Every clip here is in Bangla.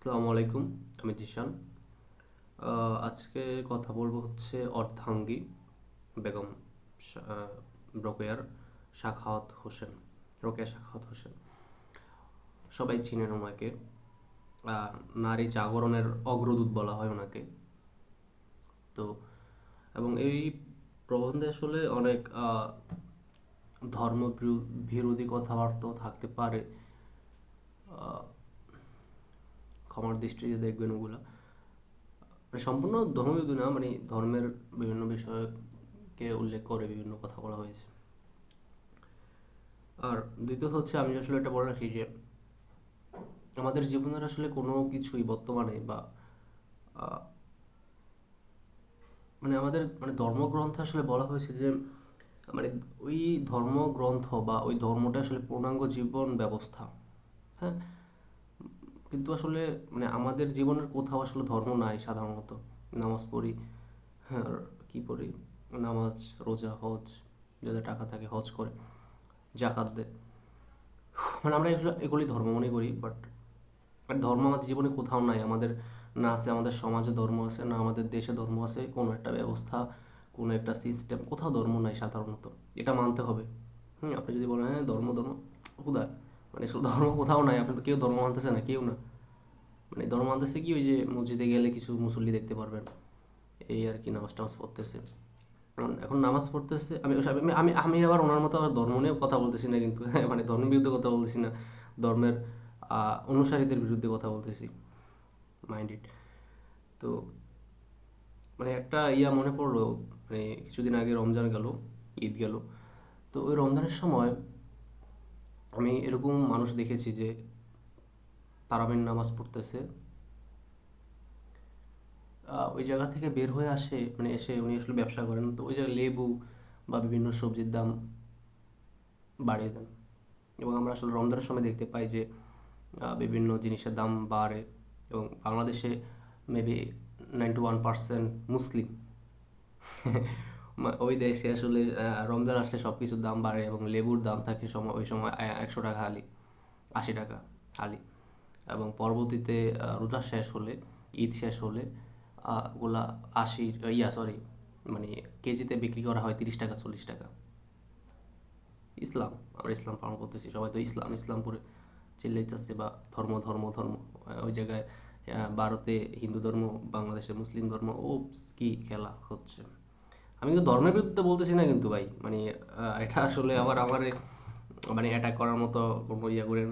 আসসালামু আলাইকুম। আমি জিশান। আজকে কথা বলবো হচ্ছে অর্ধাঙ্গী বেগম শা- আহ, রোকেয়ার সাখাওয়াত হোসেন রোকেয়া সাখাওয়াত হোসেন। সবাই চিনেন ওনাকে। আহ, নারী জাগরণের অগ্রদূত বলা হয় ওনাকে। তো এবং এই প্রবন্ধে আসলে অনেক ধর্ম বিরোধী কথাবার্তাও থাকতে পারে। ক্ষমার দৃষ্টিতে দেখবেন ওগুলা। মানে সম্পূর্ণ ধর্মবিরোধী না, মানে ধর্মের বিভিন্ন বিষয়কে উল্লেখ করে বিভিন্ন কথা বলা হয়েছে। আর দ্বিতীয়ত হচ্ছে, আমি আসলে এটা বলে রাখি যে আমাদের জীবনের আসলে কোনো কিছুই বর্তমানে বা আহ, মানে আমাদের মানে ধর্মগ্রন্থে আসলে বলা হয়েছে যে মানে ওই ধর্মগ্রন্থ বা ওই ধর্মটা আসলে পূর্ণাঙ্গ জীবন ব্যবস্থা। হ্যাঁ, কিন্তু আসলে মানে আমাদের জীবনের কোথাও আসলে ধর্ম নাই সাধারণত। নামাজ পড়ি, হ্যাঁ, আর কি পড়ি, নামাজ, রোজা, হজ, যাদের টাকা থাকে হজ করে, জাকাত দেয়। মানে আমরা এগুলো এগুলি ধর্ম মনে করি, বাট ধর্ম আমাদের জীবনে কোথাও নাই। আমাদের না আছে আমাদের সমাজে ধর্ম আছে, না আমাদের দেশে ধর্ম আছে, কোনো একটা ব্যবস্থা, কোনো একটা সিস্টেম, কোথাও ধর্ম নাই সাধারণত। এটা মানতে হবে। আপনি যদি বলেন হ্যাঁ ধর্ম ধর্ম, কোথায়? মানে শুধু ধর্ম কোথাও নাই। আপনি তো কেউ ধর্ম মানতেছে না, কেউ না। মানে ধর্ম মানতেছে কি, ওই যে মসজিদে গেলে কিছু মুসল্লি দেখতে পারবেন, এই আর কি, নামাজ টামাজ পড়তেছে। এখন নামাজ পড়তেছে, আমি আমি আমি আবার ওনার মতো আবার ধর্ম নিয়ে কথা বলতেছি না কিন্তু, হ্যাঁ, মানে ধর্মের বিরুদ্ধে কথা বলতেছি না, ধর্মের অনুসারীদের বিরুদ্ধে কথা বলতেছি, মাইন্ড ইট। তো মানে একটা মনে পড়লো, মানে কিছুদিন আগে রমজান গেল, ঈদ গেল। তো ওই রমজানের সময় আমি এরকম মানুষ দেখেছি যে তারাবির নামাজ পড়তেছে, ওই জায়গা থেকে বের হয়ে আসে, মানে এসে উনি আসলে ব্যবসা করেন, তো ওই জায়গায় লেবু বা বিভিন্ন সবজির দাম বাড়িয়ে দেন। এবং আমরা আসলে রমজানের সময় দেখতে পাই যে বিভিন্ন জিনিসের দাম বাড়ে। এবং বাংলাদেশে মেবি 91% মুসলিম। ওই দেশে আসলে রমজান আসলে সব কিছুর দাম বাড়ে এবং লেবুর দাম থাকে ওই সময় 100 টাকা হালি, 80 টাকা হালি। এবং পরবর্তীতে রোজা শেষ হলে, ঈদ শেষ হলে ওগুলা 80, সরি, মানে কেজিতে বিক্রি করা হয় 30 টাকা, 40 টাকা। ইসলাম, আমরা ইসলাম পালন করতেছি, সবাই তো ইসলাম ইসলাম করে চিল্লাইতেছে, বা ধর্ম ধর্ম ধর্ম। ওই জায়গায় ভারতে হিন্দু ধর্ম, বাংলাদেশে মুসলিম ধর্ম, ও কি খেলা হচ্ছে। আমি কিন্তু ধর্মের বিরুদ্ধে বলতেছি না কিন্তু ভাই, মানে এটা আসলে আবার আমার মানে অ্যাটাক করার মতো কোনো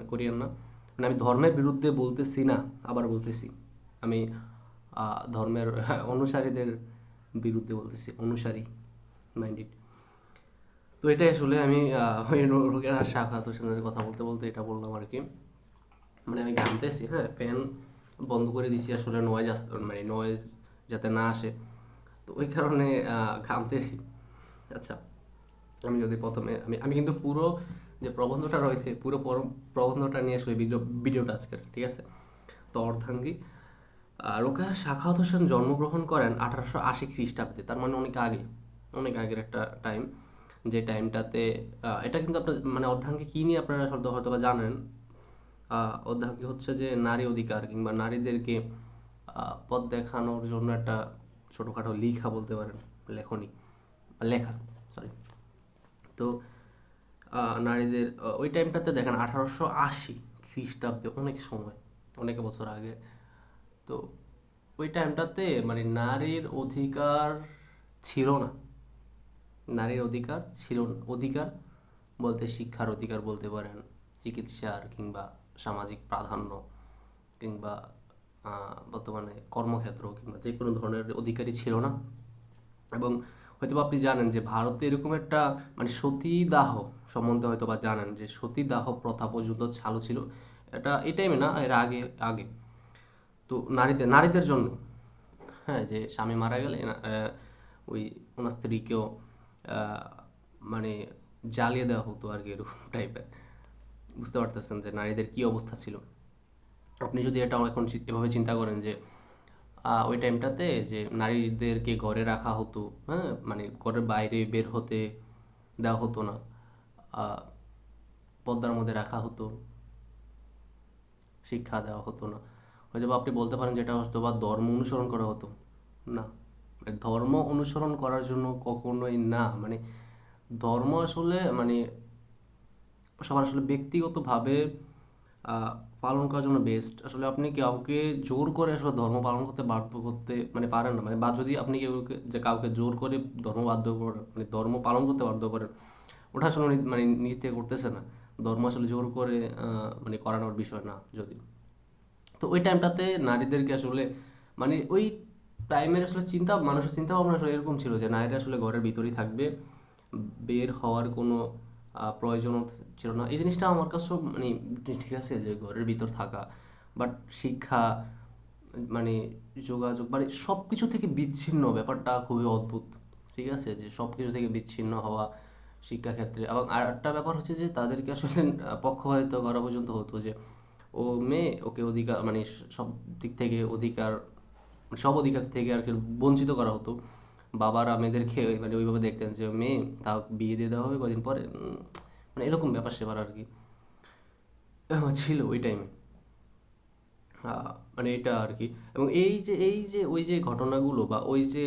করিয়েন না। মানে আমি ধর্মের বিরুদ্ধে বলতেছি না, আবার বলতেছি আমি ধর্মের অনুসারীদের বিরুদ্ধে বলতেছি, অনুসারী, মাইন্ড। তো এটাই আসলে আমি ওই রোগের সাক্ষাৎ হোসেনের কথা বলতে বলতে এটা বললাম আর কি। মানে আমি ঘামতেছি, হ্যাঁ, ফ্যান বন্ধ করে দিছি আসলে নয়েজ মানে নয়েজ যাতে না আসে, তো ওই কারণে ঘামতেছি। আচ্ছা, আমি যদি প্রথমে আমি আমি কিন্তু পুরো যে প্রবন্ধটা রয়েছে, পুরো প্রবন্ধটা নিয়ে আসলে ভিডিওটা আজকের, ঠিক আছে? তো অর্ধাঙ্গী রোকেয়া সাখাওয়াত হোসেন জন্মগ্রহণ করেন 1880 খ্রিস্টাব্দে, তার মানে অনেক আগে, অনেক আগের একটা টাইম। যে টাইমটাতে এটা কিন্তু আপনার মানে অর্ধাঙ্গী কী নিয়ে আপনারা হয়তো বা জানেন। অর্ধাঙ্গী হচ্ছে যে নারী অধিকার কিংবা নারীদেরকে পথ দেখানোর জন্য একটা ছোটোখাটো লিখা বলতে পারেন, লেখনী, লেখা, সরি। তো নারীদের ওই টাইমটাতে দেখেন 1880 খ্রিস্টাব্দে, অনেক সময়, অনেক বছর আগে। তো ওই টাইমটাতে মানে নারীর অধিকার ছিল না, নারীর অধিকার ছিল না। অধিকার বলতে শিক্ষার অধিকার বলতে পারেন, চিকিৎসার কিংবা সামাজিক প্রাধান্য, কিংবা বর্তমানে কর্মক্ষেত্র কিংবা যে কোনো ধরনের অধিকারই ছিল না। এবং হয়তো আপনি জানেন যে ভারতে এরকম একটা মানে সতীদাহ সম্বন্ধে হয়তো বা জানেন যে সতীদাহ প্রথা পর্যন্ত চালু ছিল। এটা এই টাইমে না, এর আগে আগে। তো নারীদের জন্য, হ্যাঁ, যে স্বামী মারা গেলে ওই ওনার স্ত্রীকেও আহ, মানে জ্বালিয়ে দেওয়া হতো আর কি, এরকম টাইপের। বুঝতে পারতেছেন যে নারীদের কি অবস্থা ছিল। আপনি যদি এটা এখন এভাবে চিন্তা করেন যে ওই টাইমটাতে যে নারীদেরকে ঘরে রাখা হতো, হ্যাঁ, মানে ঘরের বাইরে বের হতে দেওয়া হতো না, আহ, পর্দার মধ্যে রাখা হতো, শিক্ষা দেওয়া হতো না, হয়তো বা আপনি বলতে পারেন যেটা হয়তো বা ধর্ম অনুসরণ করা হতো। না, মানে ধর্ম অনুসরণ করার জন্য কখনোই না। মানে ধর্ম আসলে মানে সবার আসলে ব্যক্তিগতভাবে আহ, পালন করার জন্য বেস্ট। আসলে আপনি কাউকে জোর করে আসলে ধর্ম পালন করতে বাধ্য করতে মানে পারেন না। মানে বা যদি আপনি যে কাউকে জোর করে ধর্ম বাধ্য করেন, মানে ধর্ম পালন করতে বাধ্য করেন, ওটা আসলে উনি মানে নিজ থেকে করতেছে না। ধর্ম আসলে জোর করে মানে করানোর বিষয় না যদি। তো ওই টাইমটাতে নারীদেরকে আসলে মানে ওই টাইমের আসলে মানুষের চিন্তা ভাবনা আসলে এরকম ছিল যে নারীরা আসলে ঘরের ভিতরেই থাকবে, বের হওয়ার কোনো প্রয়োজন ছিল না। এই জিনিসটা আমার কাছেও মানে ঠিক আছে যে ঘরের ভিতর থাকা, বাট শিক্ষা মানে যোগাযোগ মানে সব কিছু থেকে বিচ্ছিন্ন ব্যাপারটা খুবই অদ্ভুত। ঠিক আছে, যে সব কিছু থেকে বিচ্ছিন্ন হওয়া শিক্ষাক্ষেত্রে। এবং আর একটা ব্যাপার হচ্ছে যে তাদেরকে আসলে পক্ষপাতিত্ব করা পর্যন্ত হতো যে ও মেয়ে, ওকে অধিকার মানে সব দিক থেকে অধিকার, সব অধিকার থেকে আর কি বঞ্চিত করা হতো। বাবারা মেয়েদেরকে মানে ওইভাবে দেখতেন যে মেয়ে, তাও বিয়ে দিয়ে দেওয়া হবে কদিন পরে, মানে এরকম ব্যাপার সেবার আর কি ছিল ওই টাইমে। মানে এটা আর কি। এবং এই যে ওই যে ঘটনাগুলো বা ওই যে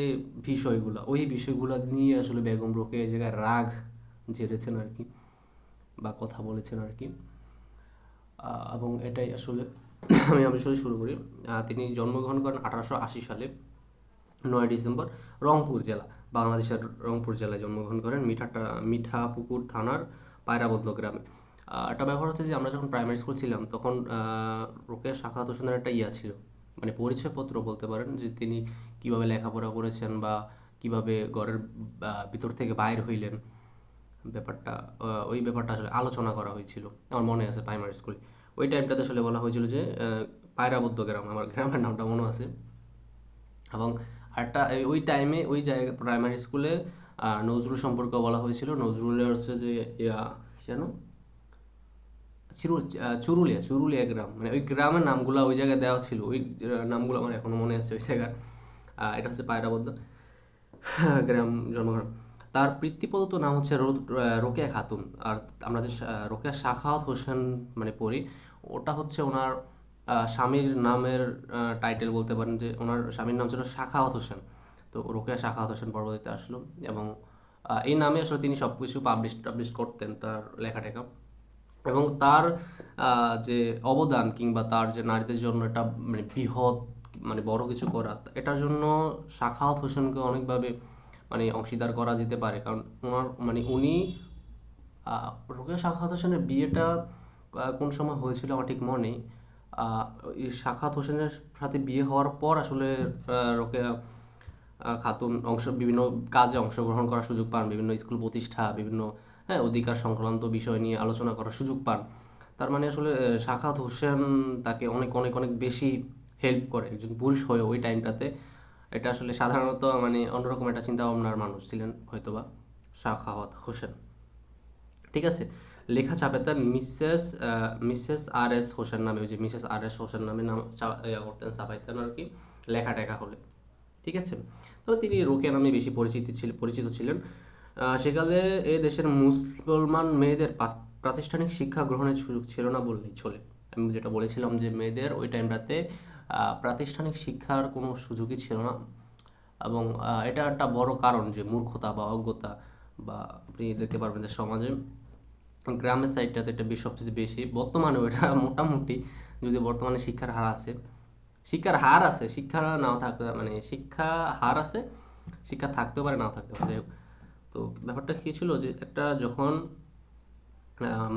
বিষয়গুলো, ওই বিষয়গুলো নিয়ে আসলে বেগম রোকেয়া এই জায়গায় রাগ ঝেড়েছেন আর কি, বা কথা বলেছেন আর কি। এবং এটাই আসলে আমি আসলে শুরু করি। তিনি জন্মগ্রহণ করেন 1880 সালে 9 ডিসেম্বর, রংপুর জেলা, বাংলাদেশের রংপুর জেলায় জন্মগ্রহণ করেন, মিঠাপুকুর থানার পায়রাবন্দ গ্রামে। একটা ব্যাপার হচ্ছে যে আমরা যখন প্রাইমারি স্কুল ছিলাম তখন রোকেয়া সাখাওয়াত হোসেনের একটা ছিল, মানে পরিচয়পত্র বলতে পারেন, যে তিনি কিভাবে লেখাপড়া করেছেন বা কিভাবে ঘরের ভিতর থেকে বাইর হইলেন। ব্যাপারটা ওই ব্যাপারটা আসলে আলোচনা করা হয়েছিল, আমার মনে আছে প্রাইমারি স্কুলে। ওই টাইমটাতে আসলে বলা হয়েছিল যে পায়রাবদ্য গ্রাম, আমার গ্রামের নামটা মনে আছে। এবং আরেকটা ওই টাইমে ওই জায়গা প্রাইমারি স্কুলে নজরুল সম্পর্কে বলা হয়েছিল। নজরুলের হচ্ছে যে ইয়া যেন চুরুলিয়া চুরুলিয়া গ্রাম, মানে ওই গ্রামের নামগুলো ওই জায়গায় দেওয়া ছিল। ওই নামগুলো আমার এখনো মনে আছে ওই জায়গার। এটা হচ্ছে পায়রাবদ্য গ্রাম জন্মগ্রহণ। তার পিতৃপ্রদত্ত নাম হচ্ছে রোকেয়া খাতুন। আর আমরা যে রোকেয়া সাখাওয়াত হোসেন মানে পড়ি, ওটা হচ্ছে ওনার স্বামীর নামের টাইটেল বলতে পারেন, যে ওনার স্বামীর নাম ছিল সাখাওয়াত হোসেন। তো রোকেয়া সাখাওয়াত হোসেন পরবর্তীতে আসলো। এবং এই নামে আসলে তিনি সব কিছু টাবলিশ করতেন, তার লেখাটেখা। এবং তার যে অবদান কিংবা তার যে নারীদের জন্য একটা মানে বৃহৎ মানে বড় কিছু করা, এটার জন্য সাখাওয়াত হোসেনকে অনেকভাবে মানে অংশীদার করা যেতে পারে। কারণ ওনার মানে উনি রোকেয়া সাখাওয়াত হোসেনের বিয়েটা কোন সময় হয়েছিল আমার ঠিক মনে নেই। আহ, এই সাখাওয়াত হোসেনের সাথে বিয়ে হওয়ার পর আসলে রোকেয়া খাতুন বিভিন্ন কাজে অংশগ্রহণ করার সুযোগ পান, বিভিন্ন স্কুল প্রতিষ্ঠা, বিভিন্ন হ্যাঁ অধিকার সংক্রান্ত বিষয় নিয়ে আলোচনা করার সুযোগ পান। তার মানে আসলে সাখাওয়াত হোসেন তাকে অনেক অনেক অনেক বেশি হেল্প করে একজন পুরুষ হয়ে ওই টাইমটাতে। এটা আসলে সাধারণত মানে অন্যরকম একটা চিন্তা ভাবনার মানুষ ছিলেন হয়তোবা সাখাওয়াত হোসেন। ঠিক আছে, লেখা চাপেতেন মিসেস আর এস হোসেন নামে, ওই যে মিসেস আর এস হোসেন নামে নাম করতেন, ছাপাইতেন আর কি লেখা টেখা হলে। ঠিক আছে, তবে তিনি রোকেয়া নামে বেশি পরিচিত ছিলেন। সেকালে এ দেশের মুসলমান মেয়েদের প্রাতিষ্ঠানিক শিক্ষা গ্রহণের সুযোগ ছিল না বললেই চলে। আমি যেটা বলেছিলাম যে মেয়েদের ওই টাইমটাতে প্রাতিষ্ঠানিক শিক্ষার কোনো সুযোগই ছিল না। এবং এটা একটা বড় কারণ যে মূর্খতা বা অজ্ঞতা, বা আপনি দেখতে পারবেন যে সমাজে গ্রামের সাইডটাতে এটা সবচেয়ে বেশি। বর্তমানেও এটা মোটামুটি, যদি বর্তমানে শিক্ষার হার আছে, শিক্ষা নাও থাকতে মানে শিক্ষা হার আছে, শিক্ষা থাকতেও পারে নাও থাকতে পারে, যাই হোক। তো ব্যাপারটা কী ছিল যে একটা যখন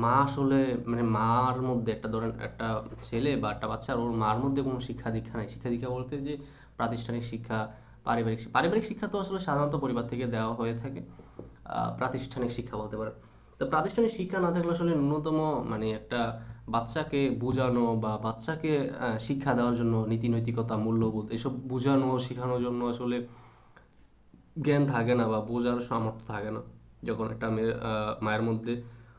মা আসলে মানে মার মধ্যে একটা ধরেন একটা ছেলে বা একটা বাচ্চার ওর মার মধ্যে কোনো শিক্ষা দীক্ষা নাই। শিক্ষা দীক্ষা বলতে যে প্রাতিষ্ঠানিক শিক্ষা, পারিবারিক শিক্ষা তো আসলে সাধারণত পরিবার থেকে দেওয়া হয়ে থাকে। প্রাতিষ্ঠানিক শিক্ষা বলতে পারেন। তো প্রাতিষ্ঠানিক শিক্ষা না থাকলে আসলে ন্যূনতম মানে একটা বাচ্চাকে বোঝানো বা বাচ্চাকে শিক্ষা দেওয়ার জন্য নীতি নৈতিকতা, মূল্যবোধ এসব বোঝানো শেখানোর জন্য আসলে জ্ঞান থাকে না বা বোঝার সামর্থ্য থাকে না, যখন একটা মায়ের মধ্যে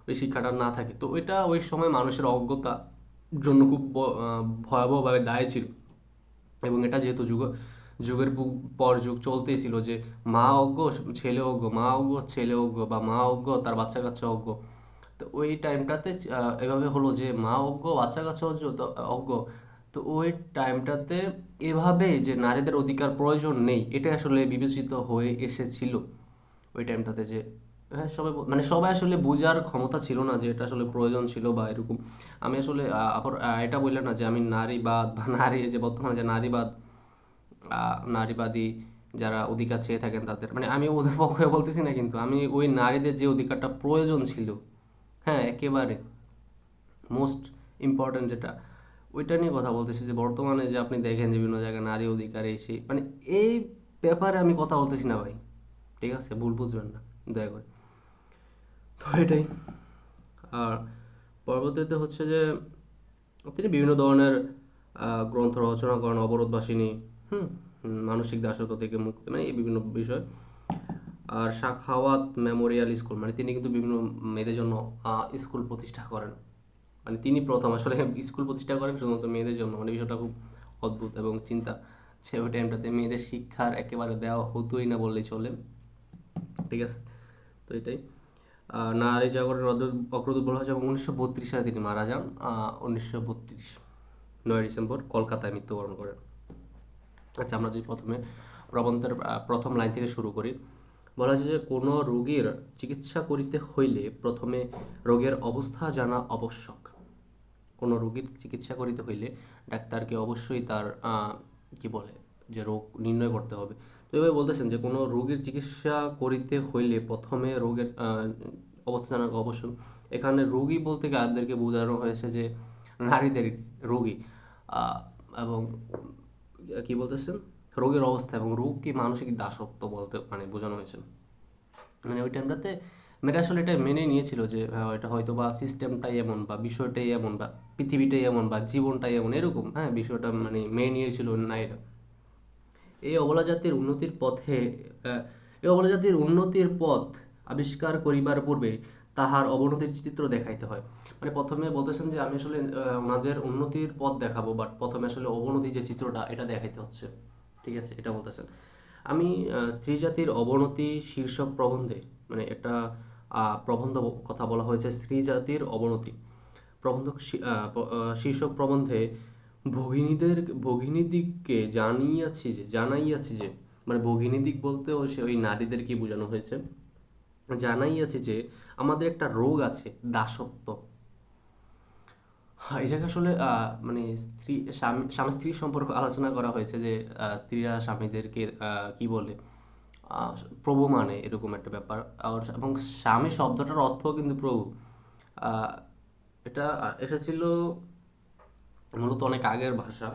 ওই শিক্ষাটা না থাকে। তো ওইটা ওই সময় মানুষের অজ্ঞতার জন্য খুব ভয়াবহভাবে দায়ী ছিল। এবং এটা যেহেতু যুগের পর যুগ চলতেই ছিল যে মা অজ্ঞ, ছেলে অজ্ঞ, মা অজ্ঞ, ছেলে অজ্ঞ, বা মা অজ্ঞ, তার বাচ্চা কাচ্চা অজ্ঞ। তো ওই টাইমটাতে এভাবে হলো যে মা অজ্ঞ, বাচ্চা কাচ্চা অজ্ঞ, তো ওই টাইমটাতে এভাবে যে নারীদের অধিকার প্রয়োজন নেই এটা আসলে বিবেচিত হয়ে এসেছিল ওই টাইমটাতে, যে হ্যাঁ সবাই মানে সবাই আসলে বোঝার ক্ষমতা ছিল না যে এটা আসলে প্রয়োজন ছিল বা এরকম। আমি আসলে এটা বললাম না যে আমি নারীবাদ বা নারী যে বর্তমানে যে নারীবাদী যারা অধিকার চেয়ে থাকেন তাদের, মানে আমি ওদের পক্ষে বলতেছি না, কিন্তু আমি ওই নারীদের যে অধিকারটা প্রয়োজন ছিল, হ্যাঁ একেবারে মোস্ট ইম্পর্ট্যান্ট যেটা, ওইটা নিয়ে কথা বলতেছি। যে বর্তমানে যে আপনি দেখেন যে বিভিন্ন জায়গায় নারী অধিকার এসে, মানে এই ব্যাপারে আমি কথা বলতেছি না ভাই, ঠিক আছে, ভুল বুঝবেন না দয়া করে। তো এটাই। আর পরবর্তীতে হচ্ছে যে তিনি বিভিন্ন ধরনের গ্রন্থ রচনা করেন, অবরোধবাসিনী, হুম, মানসিক দাসত্ব থেকে মুক্তি, মানে এই বিভিন্ন বিষয়। আর সাখাওয়াত মেমোরিয়াল স্কুল, মানে তিনি কিন্তু বিভিন্ন মেয়েদের জন্য স্কুল প্রতিষ্ঠা করেন। মানে তিনি প্রথম আসলে স্কুল প্রতিষ্ঠা করেন শুধুমাত্র মেয়েদের জন্য, মানে বিষয়টা খুব অদ্ভুত এবং চিন্তা। সে ওই টাইমটাতে মেয়েদের শিক্ষার একেবারে দেওয়া হতোই না বললেই চলে, ঠিক আছে। তো এটাই। নারী জাগরণের অগ্রদূত বলা হয়, এবং 1932 সালে তিনি মারা যান। 1932 9 ডিসেম্বর কলকাতায় মৃত্যুবরণ করেন। আচ্ছা, আমরা যদি প্রথমে প্রবন্ধের প্রথম লাইন থেকে শুরু করি, বলা হয়েছে যে কোনো রোগীর চিকিৎসা করিতে হইলে প্রথমে রোগের অবস্থা জানা আবশ্যক। কোনো রোগীর চিকিৎসা করিতে হইলে ডাক্তারকে অবশ্যই তার কি বলে যে রোগ নির্ণয় করতে হবে। তো এভাবে বলতেছেন যে কোনো রোগীর চিকিৎসা করিতে হইলে প্রথমে রোগের অবস্থা জানা আবশ্যক। এখানে রোগী বলতে কাদেরকে বোঝানো হয়েছে, যে নারীদের রোগী, এবং কি বলতেছেন রোগের অবস্থা এবং রোগ কি মানসিক দাসত্ব বলতে মানে বোঝানো হয়েছে। মানে ওই টাইমটাতে মেয়েরা আসলে এটা মেনে নিয়েছিল যে এটা হয়তো বা সিস্টেমটাই এমন বা বিষয়টাই এমন বা পৃথিবীটাই এমন বা জীবনটাই এমন এরকম, হ্যাঁ বিষয়টা মানে মেনে নিয়েছিল নারীরা। এই অবলা জাতির উন্নতির পথে এই অবলা জাতির উন্নতির পথ আবিষ্কার করিবার পূর্বে তাহার অবনতির চিত্র দেখাইতে হয়। মানে প্রথমে বলতেছেন যে আমি আসলে ওনাদের উন্নতির পথ দেখাবো, বাট প্রথমে আসলে অবনতি যে চিত্রটা এটা দেখাইতে হচ্ছে, ঠিক আছে, এটা বলতেছেন। আমি স্ত্রী জাতির অবনতি শীর্ষক প্রবন্ধে, মানে একটা প্রবন্ধ কথা বলা হয়েছে স্ত্রী জাতির অবনতি প্রবন্ধ শীর্ষক প্রবন্ধে ভগিনীদিগকে জানাইয়াছি যে মানে ভগিনীদিগ বলতেও সে ওই নারীদেরকে বোঝানো হয়েছে, জানাইয়াছি যে আমাদের একটা রোগ আছে, দাসত্ব। এই জায়গায় আসলে মানে স্বামী স্ত্রীর সম্পর্ক আলোচনা করা হয়েছে, যে স্ত্রীরা স্বামীদেরকে কি বলে আহ, প্রভু মানে এরকম একটা ব্যাপার। এবং স্বামী শব্দটার অর্থ কিন্তু প্রভু। আহ, এটা এসেছিল মূলত অনেক আগের ভাষা।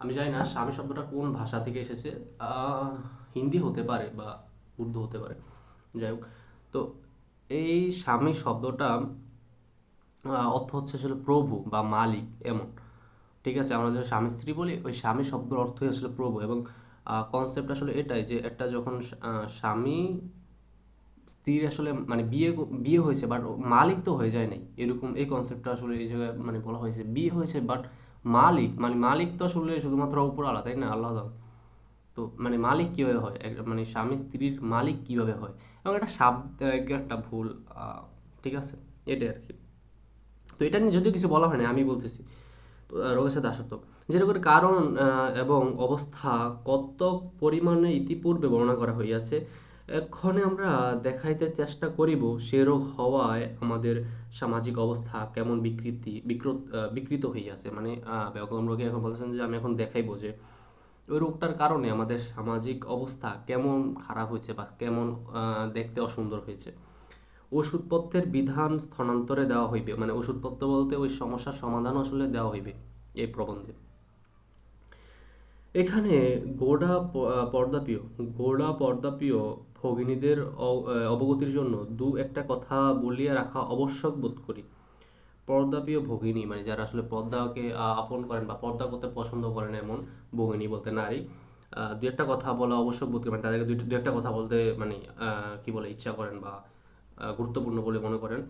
আমি জানি না স্বামী শব্দটা কোন ভাষা থেকে এসেছে, হিন্দি হতে পারে বা উর্দু হতে পারে, যাই হোক। তো এই স্বামী শব্দটা অর্থ হচ্ছে আসলে প্রভু বা মালিক এমন, ঠিক আছে। আমরা যে স্বামী স্ত্রী বলি, ওই স্বামী শব্দের অর্থই আসলে প্রভু। এবং কনসেপ্ট আসলে এটাই যে একটা যখন স্বামী স্ত্রীর আসলে মানে বিয়ে হয়েছে বাট মালিক তো হয়ে যায় নাই, এরকম এই কনসেপ্টটা আসলে এই জায়গায় মানে বলা হয়েছে। বিয়ে হয়েছে বাট মালিক মানে মালিক তো আসলে শুধুমাত্র উপর আলাদা, তাই না, আল্লাহ তাআলা। তো মানে মালিক কীভাবে হয়, মানে স্বামী স্ত্রীর মালিক কীভাবে হয়, এবং এটা একটা ভুল, ঠিক আছে, এটাই আর কি। তো এটা নিয়ে যদিও কিছু বলা হয় না, আমি বলতেছি। তো রোগের দাসত্ব যেরকম কারণ এবং অবস্থা কতক পরিমাণে ইতিপূর্বে বর্ণনা করা হইয়াছে, এক্ষণে আমরা দেখাইতে চেষ্টা করিব সে রোগ হওয়ায় আমাদের সামাজিক অবস্থা কেমন বিকৃত হইয়াছে। মানে বেগম রোগে এখন বলতেছেন যে আমি এখন দেখাইবো যে ওই রোগটার কারণে আমাদের সামাজিক অবস্থা কেমন খারাপ হয়েছে বা কেমন দেখতে অসুন্দর হয়েছে। ওষুধপত্রের বিধান স্থানান্তরে দেওয়া হইবে, মানে ওষুধপত্র বলতে ওই সমস্যার সমাধান আসলে দেওয়া হইবে এই প্রবন্ধে। এখানে গোড়া পর্দাপ্রিয় ভগিনীদের অবগতির জন্য দু একটা কথা বলিয়া রাখা আবশ্যক বোধ করি। পর্দাপ্রিয় ভগিনী মানে যারা আসলে পর্দাকে আপন করেন বা পর্দা করতে পছন্দ করেন এমন ভগিনী বলতে নারী, দু একটা কথা বলা আবশ্যক বোধ করি, মানে তাদেরকে দু একটা কথা বলতে মানে কি বলে ইচ্ছা করেন বা গুরুত্বপূর্ণ বলে মনে করেন।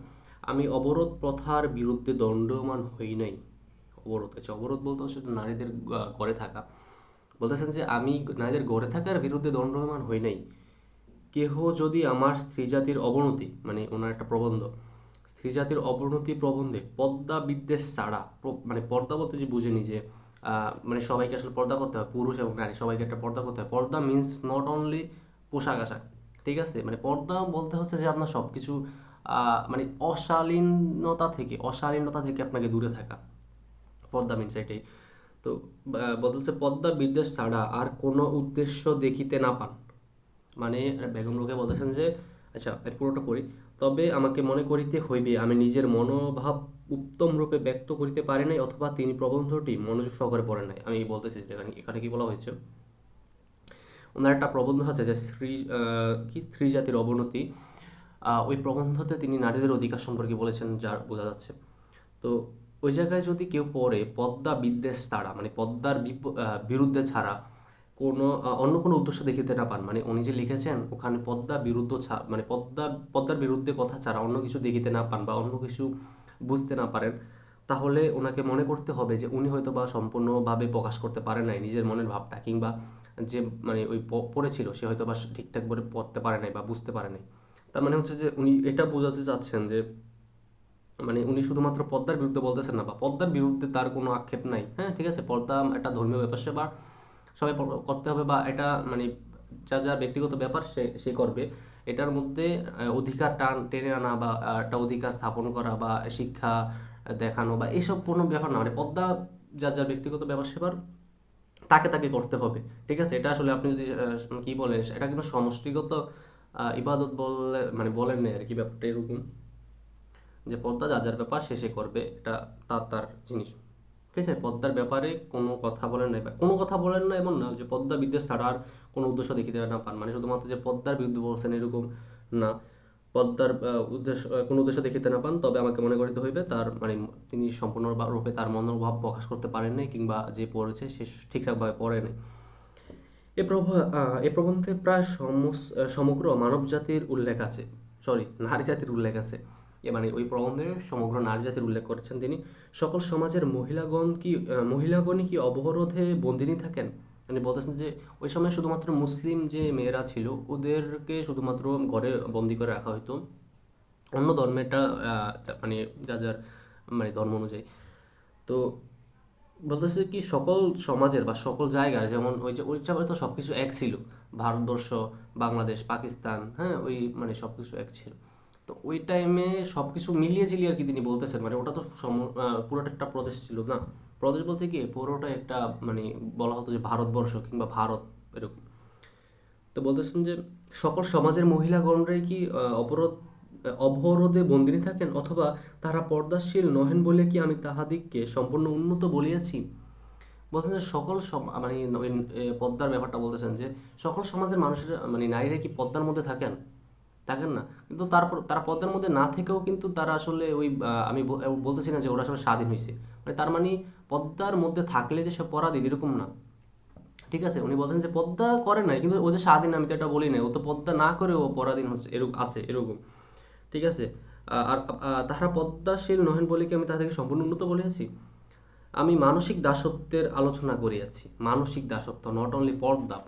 আমি অবরোধ প্রথার বিরুদ্ধে দণ্ডমান হই নাই। অবরোধ আছে, অবরোধ বলতে হচ্ছে নারীদের ঘরে থাকা। বলতেছেন যে আমি নারীদের গড়ে থাকার বিরুদ্ধে দণ্ডমান হই নাই। কেহ যদি আমার স্ত্রী জাতির অবনতি, মানে ওনার একটা প্রবন্ধ, স্ত্রী জাতির অবনতি প্রবন্ধে পদ্মা বিদ্বেষ ছাড়া, মানে পর্দা বলতে যে বুঝেনি যে মানে সবাইকে আসলে পর্দা করতে হয়, পুরুষ এবং নারী সবাইকে একটা পর্দা করতে হয়। পর্দা মিন্স নট অনলি পোশাক আশাক, ঠিক আছে? মানে পর্দা বলতে হচ্ছে যে আপনার সব কিছু মানে অশালীনতা থেকে আপনাকে দূরে থাকা, পদ্মা মিনস এটাই। তো বলতেছে পদ্মা বিদ্বেষ ছাড়া আর কোনো উদ্দেশ্য দেখিতে না পান। মানে বেগম রোকেয়া বলতেছেন যে, আচ্ছা আমি পুরোটা পড়ি। তবে আমাকে মনে করিতে হইবে আমি নিজের মনোভাব উত্তম রূপে ব্যক্ত করিতে পারি নাই, অথবা তিনি প্রবন্ধটি মনোযোগ সহকারে পড়েন নাই। আমি বলতেছি যে এখানে এখানে কি বলা হয়েছে, ওনার একটা প্রবন্ধ আছে যে স্ত্রী জাতির অবনতি। ওই প্রবন্ধতে তিনি নারীদের অধিকার সম্পর্কে বলেছেন, যা বোঝা যাচ্ছে। তো ওই জায়গায় যদি কেউ পড়ে পদ্মা বিদ্বেষ ছাড়া, মানে পদ্মার বিরুদ্ধে ছাড়া অন্য কোনো উদ্দেশ্য দেখিতে না পান, মানে উনি যে লিখেছেন ওখানে পদ্মা বিরুদ্ধ মানে পদ্মার বিরুদ্ধে কথা ছাড়া অন্য কিছু দেখিতে না পান বা অন্য কিছু বুঝতে না পারেন, তাহলে ওনাকে মনে করতে হবে যে উনি হয়তো বা সম্পূর্ণভাবে প্রকাশ করতে পারে নাই নিজের মনের ভাবটা, কিংবা যে মানে ওই পড়েছিল সে হয়তো বা ঠিকঠাক করে পড়তে পারে নাই বা বুঝতে পারে নাই। তার মানে হচ্ছে যে উনি এটা বোঝাতে চাচ্ছেন যে মানে উনি শুধুমাত্র পদ্মার বিরুদ্ধে বলতেছেন না, বা পদ্মার বিরুদ্ধে তার কোনো আক্ষেপ নাই, হ্যাঁ ঠিক আছে, পর্দা একটা ধর্মীয় ব্যাপার সেবা সবাই করতে হবে, বা এটা মানে যা যা ব্যক্তিগত ব্যাপার সে সে করবে। এটার মধ্যে অধিকার টেনে আনা বা একটা অধিকার স্থাপন করা বা শিক্ষা দেখানো বা এইসব কোনো ব্যাপার না, মানে পদ্মা যা যা ব্যক্তিগত ব্যাপার সেবার তাকে তাকে করতে হবে, ঠিক আছে? এটা আসলে আপনি যদি কি বলেন, এটা কিন্তু সমষ্টিগত ইবাদত বললে মানে বলেন না আর কি, ব্যাপারটা এরকম যে পদ্মা যা যার ব্যাপার শেষে করবে, এটা তার তার জিনিস, ঠিক আছে? পদ্মার ব্যাপারে কোনো কথা বলেন না, কোনো কথা বলেন না এমন না যে পদ্মা বিদ্বেষ ছাড়া আর কোনো উদ্দেশ্য দেখিতে না পান, মানে শুধুমাত্র যে পদ্মার বিরুদ্ধে বলছেন এরকম না। পদ্মার উদ্দেশ্য কোনো উদ্দেশ্য দেখিতে না পান, তবে আমাকে মনে করিতে হইবে তার মানে তিনি সম্পূর্ণ রূপে তার মনোভাব প্রকাশ করতে পারেন নাই, কিংবা যে পড়েছে সে ঠিকঠাকভাবে পড়ে নাই। এ প্রবন্ধে প্রায় সমগ্র মানব জাতির উল্লেখ আছে, নারী জাতির উল্লেখ আছে। মানে ওই প্রবন্ধে সমগ্র নারী জাতির উল্লেখ করেছেন তিনি। সকল সমাজের মহিলাগণই কি অবরোধে বন্দিনী থাকেন? মানে বলতেছেন যে ওই সময় শুধুমাত্র মুসলিম যে মেয়েরা ছিল ওদেরকে শুধুমাত্র ঘরে বন্দি করে রাখা হতো, অন্য ধর্মেরটা মানে যা যার মানে ধর্ম অনুযায়ী। তো বলতেছে কি সকল সমাজের বা সকল জায়গার, যেমন ওই সময় তো সব কিছু এক ছিল, ভারতবর্ষ, বাংলাদেশ, পাকিস্তান, হ্যাঁ ওই মানে সব কিছু এক ছিল। তো ওই টাইমে সব কিছু মিলিয়ে ঝিলিয়ে আর কি তিনি বলতেছেন, মানে ওটা তো পুরোটা একটা প্রদেশ ছিল না, প্রদেশ বলতে কি পুরোটা একটা মানে বলা হতো যে ভারতবর্ষ কিংবা ভারত এরকম। তো বলতেছেন যে সকল সমাজের মহিলাগণরাই কি অবরোধে বন্দিনী থাকেন, অথবা তারা পর্দাশীল নহেন বলে কি আমি তাহাদিগকে সম্পূর্ণ উন্নত বলিয়াছি? বলতেছেন যে মানে ওই পদ্মার ব্যাপারটা বলতেছেন যে সকল সমাজের মানুষের মানে নারীরা কি পদ্মার মধ্যে থাকেন? থাকেন না। কিন্তু তারপর তারা পদ্মার মধ্যে না থেকেও কিন্তু তারা আসলে ওই আমি বলতেছি না যে ওরা আসলে স্বাধীন হয়েছে, মানে তার মানে পদ্মার মধ্যে থাকলে যে সে পরাধীন এরকম না, ঠিক আছে? উনি বলতেন যে পদ্মা করে নাই কিন্তু ও যে স্বাধীন, আমি তো এটা বলি না, ও তো পদ্মা না করে ও পরাধীন হচ্ছে, এরকম আছে এরকম, ঠিক আছে? আর তাহারা পদ্মাশীল নহেন বলে কি আমি তাদেরকে সম্পূর্ণ উন্নত বলিয়াছি? আমি মানসিক দাসত্বের আলোচনা করিয়াছি, মানসিক দাসত্ব, নট অনলি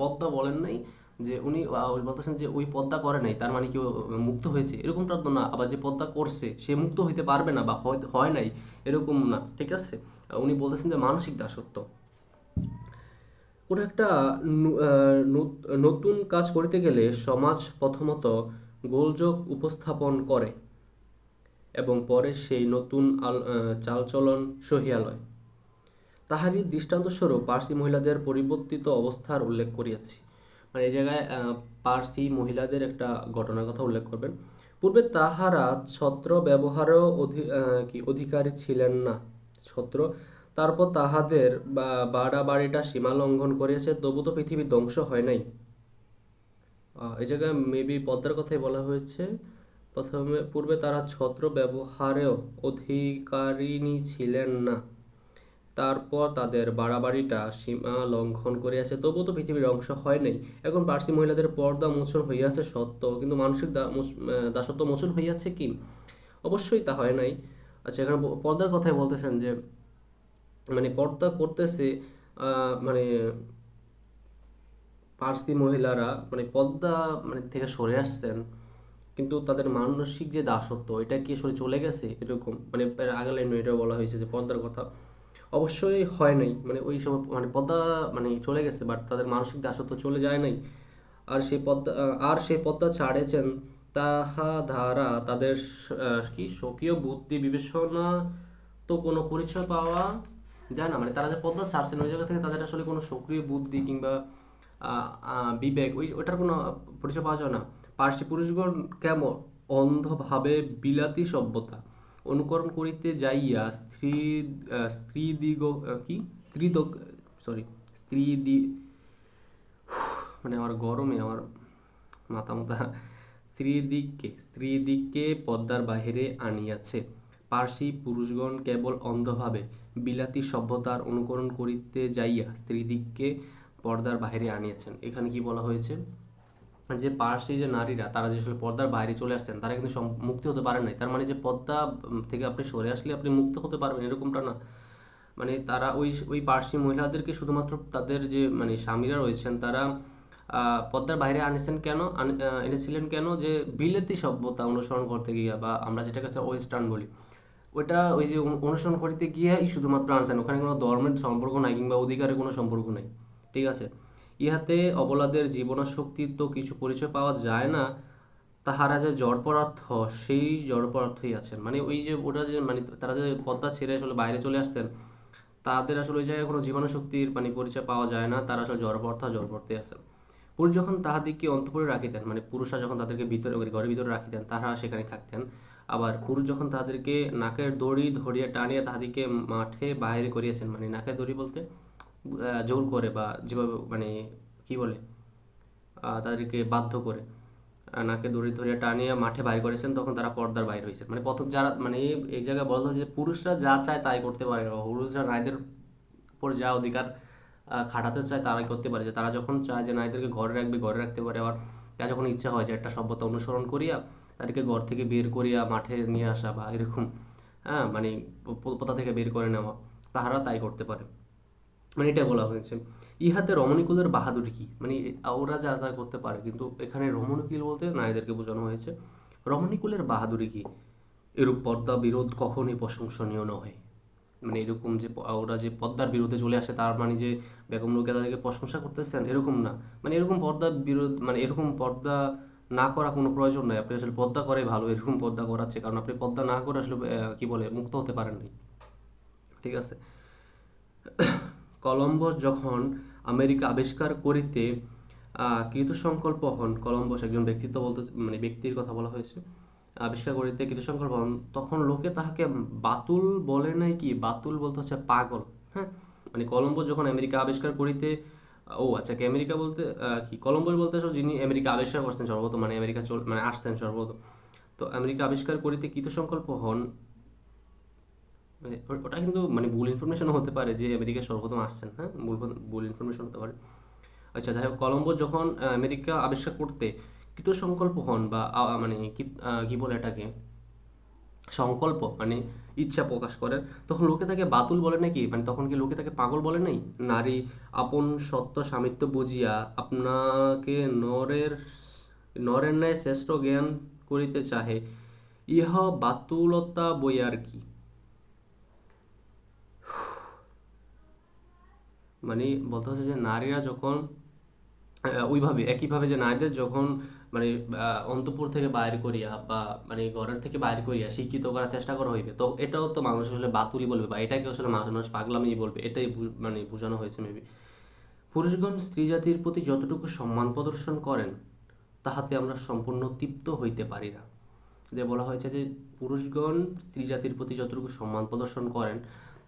পদ্মা বলেন নাই যে উনি বলতেছেন যে ওই পদ্মা করে নাই তার মানে কি ও মুক্ত হয়েছে, এরকমটা তো না। আবার যে পদ্মা করছে সে মুক্ত হইতে পারবে না বা হয় নাই এরকম না, ঠিক আছে? উনি বলতেছেন যে মানসিক দাসত্ব। কোনো একটা নতুন কাজ করিতে গেলে সমাজ প্রথমত গোলযোগ উপস্থাপন করে এবং পরে সেই নতুন চালচলন সহিয়া লয়। তাহারই দৃষ্টান্তস্বরূপ পার্সি মহিলাদের পরিবর্তিত অবস্থার উল্লেখ করিয়াছি। মানে এই জায়গায় পার্সি মহিলাদের একটা ঘটনার কথা উল্লেখ করবেন। পূর্বে তাহারা ছত্র ব্যবহারও অধিকারী ছিলেন না, ছত্র। তারপর তাহাদের বাড়াবাড়িটা সীমা লঙ্ঘন করিয়াছে, তবু তো পৃথিবী ধ্বংস হয় নাই। এই জায়গায় মেবি পদ্মার কথাই বলা হয়েছে। পূর্বে তারা ছত্র ব্যবহারেও অধিকারিণী ছিলেন না, তারপর তাদের বাড়াবাড়িটা সীমা লঙ্ঘন করিয়াছে, তবু তো পৃথিবীর ধ্বংস হয় নাই। এখন পার্সি মহিলাদের পর্দা মোচন হইয়াছে সত্য, কিন্তু মানসিক দাসত্ব মোচন হইয়াছে কি? অবশ্যই তা হয় নাই। আচ্ছা, এখানে পর্দার কথাই বলতেছেন যে মানে পর্দা করতেছে মানে পার্সি মহিলারা মানে পর্দা মানে থেকে সরে আসছেন, কিন্তু তাদের মানসিক যে দাসত্ব এটা কি আসলে চলে গেছে এরকম, মানে আগের লাইনে এটা বলা হয়েছে যে পর্দার কথা। অবশ্যই হয় নাই, মানে ওই সময় মানে পদ্মা মানে চলে গেছে, বাট তাদের মানসিক দাসত্ব চলে যায় নাই। আর সেই পদ্মা ছাড়েছেন, তাহা ধারা তাদের কি স্বকীয় বুদ্ধি বিবেচনা তো কোনো পরিচয় পাওয়া যায় না। মানে তারা যে পদ্মা ছাড়ছেন ওই জায়গা থেকে তাদের আসলে কোনো সক্রিয় বুদ্ধি কিংবা বিবেক ওইটার কোনো পরিচয় পাওয়া যায় না। পার্সি পুরুষগণ কেমন অন্ধভাবে বিলাতি সভ্যতা অনুকরণ করিতে যাইয়া স্ত্রীদিগ কি স্ত্রীদগ সরি স্ত্রীদি মানে আমার গরমে আমার মাথা মাথা স্ত্রীদিগকে পর্দার বাহিরে আনিয়াছে। পার্সি পুরুষগণ কেবল অন্ধভাবে বিলাতি সভ্যতার অনুকরণ করিতে যাইয়া স্ত্রীদিগকে পর্দার বাহিরে আনিয়েছেন। এখানে কি বলা হয়েছে, যে পার্সি যে নারীরা তারা যে আসলে পর্দার বাইরে চলে আসছেন তারা কিন্তু মুক্তি হতে পারেন নাই। তার মানে যে পর্দা থেকে আপনি সরে আসলে আপনি মুক্ত হতে পারবেন এরকমটা না। মানে তারা ওই ওই পার্সি মহিলাদেরকে শুধুমাত্র তাদের যে মানে স্বামীরা রয়েছেন তারা পর্দার বাইরে আনেছেন কেন, এনেছিলেন কেন, যে বিলেতি সভ্যতা অনুসরণ করতে গিয়া, বা আমরা যেটাকে হচ্ছে ওয়েস্টার্ন বলি, ওটা ওই যে অনুসরণ করতে গিয়েই শুধুমাত্র আনছেন। ওখানে কোনো ধর্মের সম্পর্ক নাই কিংবা অধিকারের কোনো সম্পর্ক নাই। ঠিক আছে, ইহাতে অবলাদের জীবনাশক্তির তো কিছু পরিচয় পাওয়া যায় না। তাহারা যে জড় পদার্থ সেই জড় পদার্থই আছেন। মানে ওই যে ওটা যে মানে তারা যে পদ্মা ছেড়ে আসলে বাইরে চলে আসছেন, তাদের আসলে ওই জায়গায় কোনো জীবনীশক্তির মানে পরিচয় পাওয়া যায় না, তারা আসলে জড়পদার্থ জড়পদার্থে আছেন। পুরুষ যখন তাহাদিগকে অন্তঃপুরে রাখিতেন, মানে পুরুষরা যখন তাদেরকে ভিতরে মানে ঘরের ভিতরে রাখিতেন তাহারা সেখানে থাকতেন। আবার পুরুষ যখন তাদেরকে নাকের দড়ি ধরিয়া টানিয়া তাহাদিগকে মাঠে বাহিরে করিয়েছেন, মানে নাকের দড়ি বলতে জোর করে বা যেভাবে মানে কি বলে তাদেরকে বাধ্য করে নাকে দড়ি ধরিয়া টানিয়া মাঠে বাইর করেছেন, তখন তারা পর্দার বাইর হয়েছে। মানে প্রথম যারা মানে এই জায়গায় বলা হয়েছে পুরুষরা যা চায় তাই করতে পারে, পুরুষরা নারীদের উপর যা অধিকার খাটাতে চায় তারাই করতে পারে। যে তারা যখন চায় যে নারীদেরকে ঘরে রাখবে ঘরে রাখতে পারে, আবার তার যখন ইচ্ছা হয় যে একটা সভ্যতা অনুসরণ করিয়া তাদেরকে ঘর থেকে বের করিয়া মাঠে নিয়ে আসা বা এরকম, হ্যাঁ মানে পোতা থেকে বের করে নেওয়া, তাহারা তাই করতে পারে। মানে এটা বলা হয়েছে। ইহাতে রমণীকুলের বাহাদুরি কি, মানে ওরা যা যা করতে পারে, কিন্তু এখানে রমণীকুল বলতে নারীদেরকে বোঝানো হয়েছে। রমণীকুলের বাহাদুরি কি, এরূপ পর্দা বিরোধ কখনই প্রশংসনীয় নয়। মানে এরকম যে ওরা যে পর্দার বিরুদ্ধে চলে আসে তার মানে যে বেগম রোকেয়া তাদেরকে প্রশংসা করতেছেন এরকম না। মানে এরকম পর্দা বিরোধ মানে এরকম পর্দা না করা কোনো প্রয়োজন নাই। আপনি আসলে পর্দা করে ভালো, এরকম পর্দা করাচ্ছে, কারণ আপনি পর্দা না করে আসলে কি বলে মুক্ত হতে পারেন নাই। ঠিক আছে, কলম্বাস যখন আমেরিকা আবিষ্কার করিতে কৃতসংকল্প হন, কলম্বাস একজন ব্যক্তিত্ব বলতে মানে ব্যক্তির কথা বলা হয়েছে, আবিষ্কার করিতে কৃতসংকল্প হন, তখন লোকে তাহাকে বাতুল বলে নাই। কি বাতুল বলতে হচ্ছে পাগল। হ্যাঁ, মানে কলম্বাস যখন আমেরিকা আবিষ্কার করিতে, ও আচ্ছা কি আমেরিকা বলতে কি কলম্বাস বলতে আসলে যিনি আমেরিকা আবিষ্কার করতেন সর্বপ্রথম, মানে আমেরিকা মানে আসতেন সর্বপ্রথম, তো আমেরিকা আবিষ্কার করিতে কৃতসংকল্প হন। মানে ওটা কিন্তু মানে ভুল ইনফরমেশন হতে পারে যে আমেরিকা সর্বপ্রথম আসছেন, হ্যাঁ ভুল ভুল ইনফরমেশন হতে পারে। আচ্ছা যাই হোক, কলম্বো যখন আমেরিকা আবিষ্কার করতে কৃতসংকল্প হন বা মানে কি বলে এটাকে সংকল্প মানে ইচ্ছা প্রকাশ করেন, তখন লোকে তাকে বাতুল বলে নাকি, মানে তখন কি লোকে তাকে পাগল বলে নাই? নারী আপন সত্য স্বামিত্ব বুঝিয়া আপনাকে নরের ন্যায় শ্রেষ্ঠ জ্ঞান করিতে চাহে, ইহা বাতুলতা বইয়ার কি। মানে বলতে হচ্ছে যে নারীরা যখন ওইভাবে একইভাবে যে নারীদের যখন মানে অন্তঃপুর থেকে বাইর করিয়া বা মানে ঘরের থেকে বাইর করিয়া শিক্ষিত করার চেষ্টা করা হইবে, তো এটাও তো মানুষ আসলে বাতুলি বলবে বা এটাকে আসলে মানুষ পাগলামি বলবে, এটাই মানে বোঝানো হয়েছে মেবি। পুরুষগণ স্ত্রী জাতির প্রতি যতটুকু সম্মান প্রদর্শন করেন তাহাতে আমরা সম্পূর্ণ তৃপ্ত হইতে পারি না। যে বলা হয়েছে যে পুরুষগণ স্ত্রী জাতির প্রতি যতটুকু সম্মান প্রদর্শন করেন